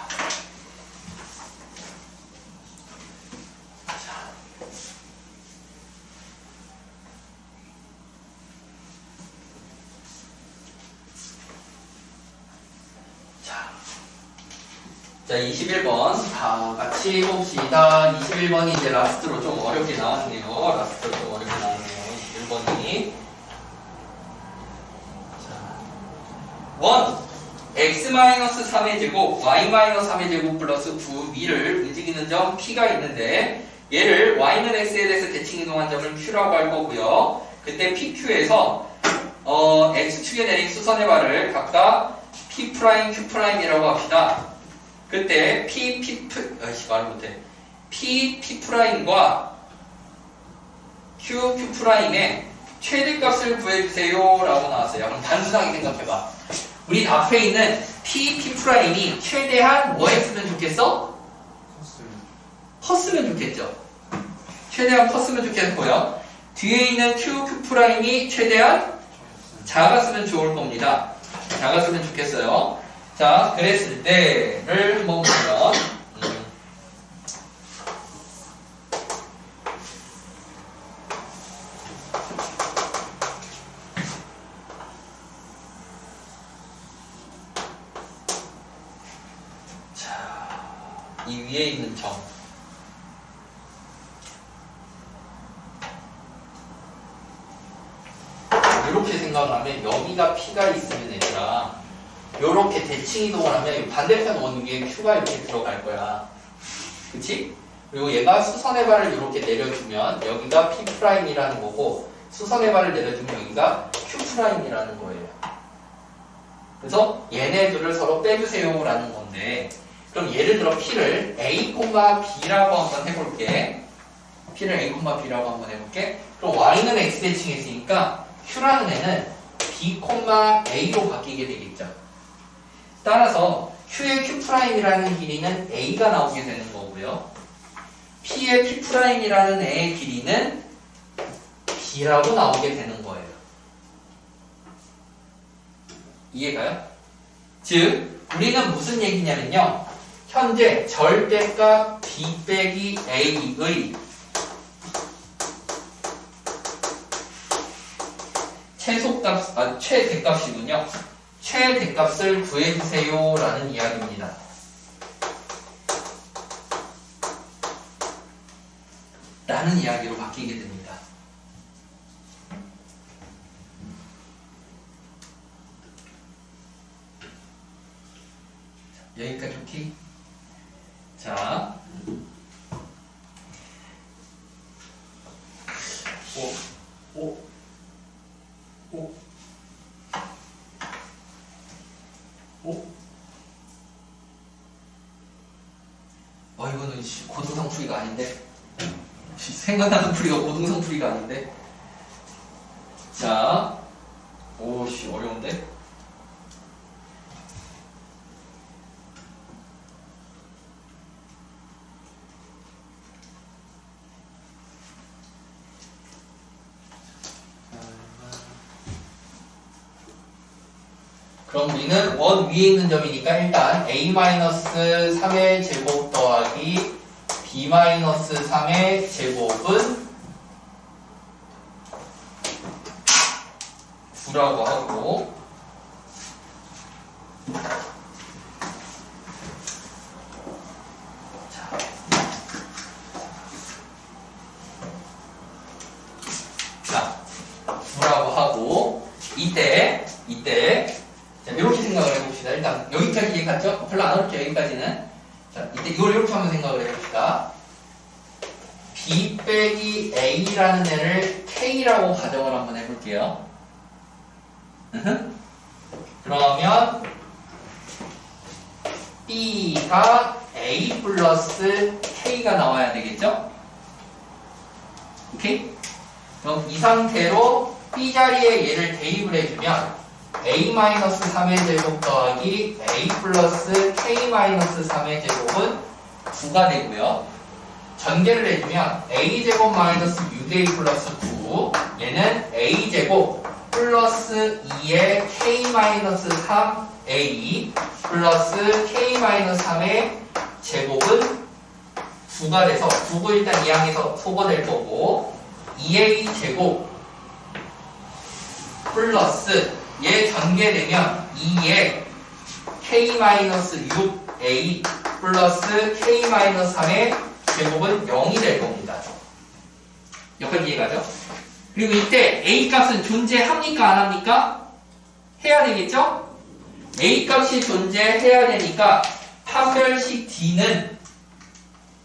자, 21번 다 같이 봅시다. 21번이 이제 라스트로 좀 어렵게 나왔네요. 라스트로 좀 어렵게 나왔네요. 21번이. 자, 1. x-3의 제곱, y-3의 제곱 플러스 9b를 움직이는 점 p가 있는데 얘를 y는 x에 대해서 대칭 이동한 점을 q라고 할 거고요. 그때 pq에서 x축에 내린 수선의 발을 각각 p', q'이라고 합시다. 그때 말을 못해. P'과 QQ'의 최대값을 구해주세요 라고 나왔어요. 그럼 단순하게 생각해봐. 우리 앞에 있는 P'이 최대한 뭐 했으면 좋겠어? 컸으면 좋겠죠. 최대한 컸으면 좋겠고요. 뒤에 있는 QQ'이 최대한 작았으면 좋을 겁니다. 작았으면 좋겠어요. 자, 그랬을 때를 한번 보면 자, 이 위에 있는 점 이렇게 생각하면 여기가 P가 있으면 얘들아 요렇게 대칭 이동을 하면 반대편 원 위에 Q가 이렇게 들어갈 거야. 그치? 그리고 얘가 수선의 발을 이렇게 내려주면 여기가 P'이라는 거고 수선의 발을 내려주면 여기가 Q'이라는 거예요. 그래서 얘네들을 서로 빼주세요 라는 건데 그럼 예를 들어 P를 A, B라고 한번 해볼게. P를 A, B라고 한번 해볼게. 그럼 Y는 X 대칭에 있으니까 Q라는 애는 B, A로 바뀌게 되겠죠. 따라서 Q의 Q'이라는 길이는 A가 나오게 되는 거고요. P의 P'이라는 애의 길이는 B라고 나오게 되는 거예요. 이해가요? 즉, 우리는 무슨 얘기냐면요. 현재 절대값 B 빼기 A의 최대값이군요. 최대값을 구해주세요 라는 이야기입니다. 라는 이야기로 바뀌게 됩니다. 여기까지 오케이? 자, 이거는 고도상수기가 아닌데 생각나는 풀이가 고등성 풀이가 아닌데. 자, 오씨 어려운데. 그럼 우리는 원 위에 있는 점이니까 일단 a-3의 제곱 더하기 b-3의 제곱은 9라고 하고, 자 9라고 하고, 이때 자, 이렇게 생각을 해봅시다. 일단 여기까지 이해갔죠? 별로 안 어렵죠, 여기까지는. 자, 이때 이걸 이렇게 한번 생각을 해봅시다. b 빼기 a라는 애를 k라고 가정을 한번 해볼게요. 그러면 b가 a 플러스 k가 나와야 되겠죠? 오케이? 그럼 이 상태로 b 자리에 얘를 대입을 해주면 a-3의 제곱 더하기 a 플러스 k-3의 제곱은 9가 되고요. 전개를 해주면 a제곱 마이너스 6a 플러스 9, 얘는 a제곱 플러스 2의 k-3a 플러스 k-3의 제곱은 9가 돼서 9가 일단 이 항에서 소거될 거고, 2a 제곱 플러스 얘 전개되면 2의 k-6a 플러스 k-3의 제곱은 0이 될 겁니다. 여기까지 이해가죠? 그리고 이때 a 값은 존재합니까? 안 합니까? 해야 되겠죠? a 값이 존재해야 되니까 판별식 d는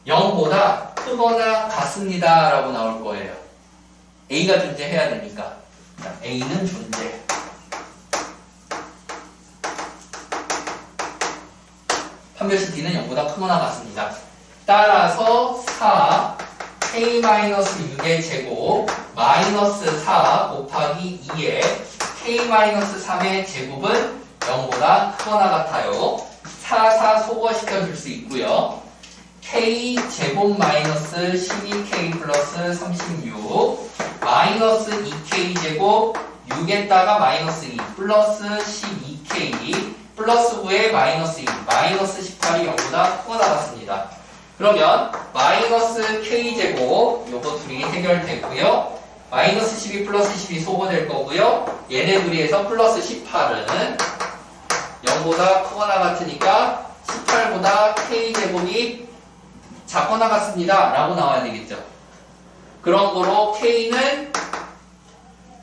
0보다 크거나 같습니다 라고 나올 거예요. a가 존재해야 되니까. 자, a는 존재. 판별식 d는 0보다 크거나 같습니다. 따라서 4 k-6의 제곱 마이너스 4 곱하기 2의 k-3의 제곱은 0보다 크거나 같아요. 4 소거시켜 줄 수 있고요. k 제곱 마이너스 12k 플러스 36 마이너스 2k 제곱 6에다가 마이너스 2 플러스 12k 플러스 9에 마이너스 2 마이너스 18이 0보다 크거나 같습니다. 그러면 마이너스 k제곱 요거 둘이 해결되고요. 마이너스 12 플러스 12 소거될 거고요. 얘네 둘이 해서 플러스 18은 0보다 크거나 같으니까 18보다 k제곱이 작거나 같습니다 라고 나와야 되겠죠. 그런 거로 k는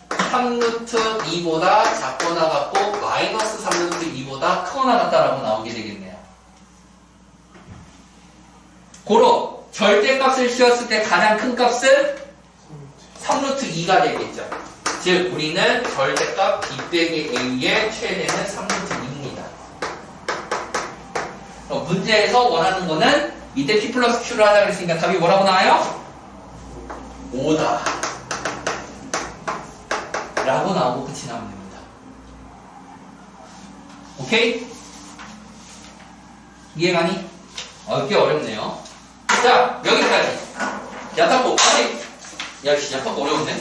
3루트 2보다 작거나 같고 마이너스 3루트 2보다 크거나 같다라고 나오게 되겠네요. 고로 절대값을 씌웠을 때 가장 큰 값은 3루트 2가 되겠죠. 즉 우리는 절대값 b 빼기 a의 최대는 3루트 2입니다. 문제에서 원하는 거는 이때 p 플러스 q를 하자 그랬으니까 답이 뭐라고 나와요? 5다 라고 나오고 끝이 나면 됩니다. 오케이? 이해가니? 꽤 어렵네요. 자, 여기까지. 야타고, 아니, 야, 야타고 어려운데?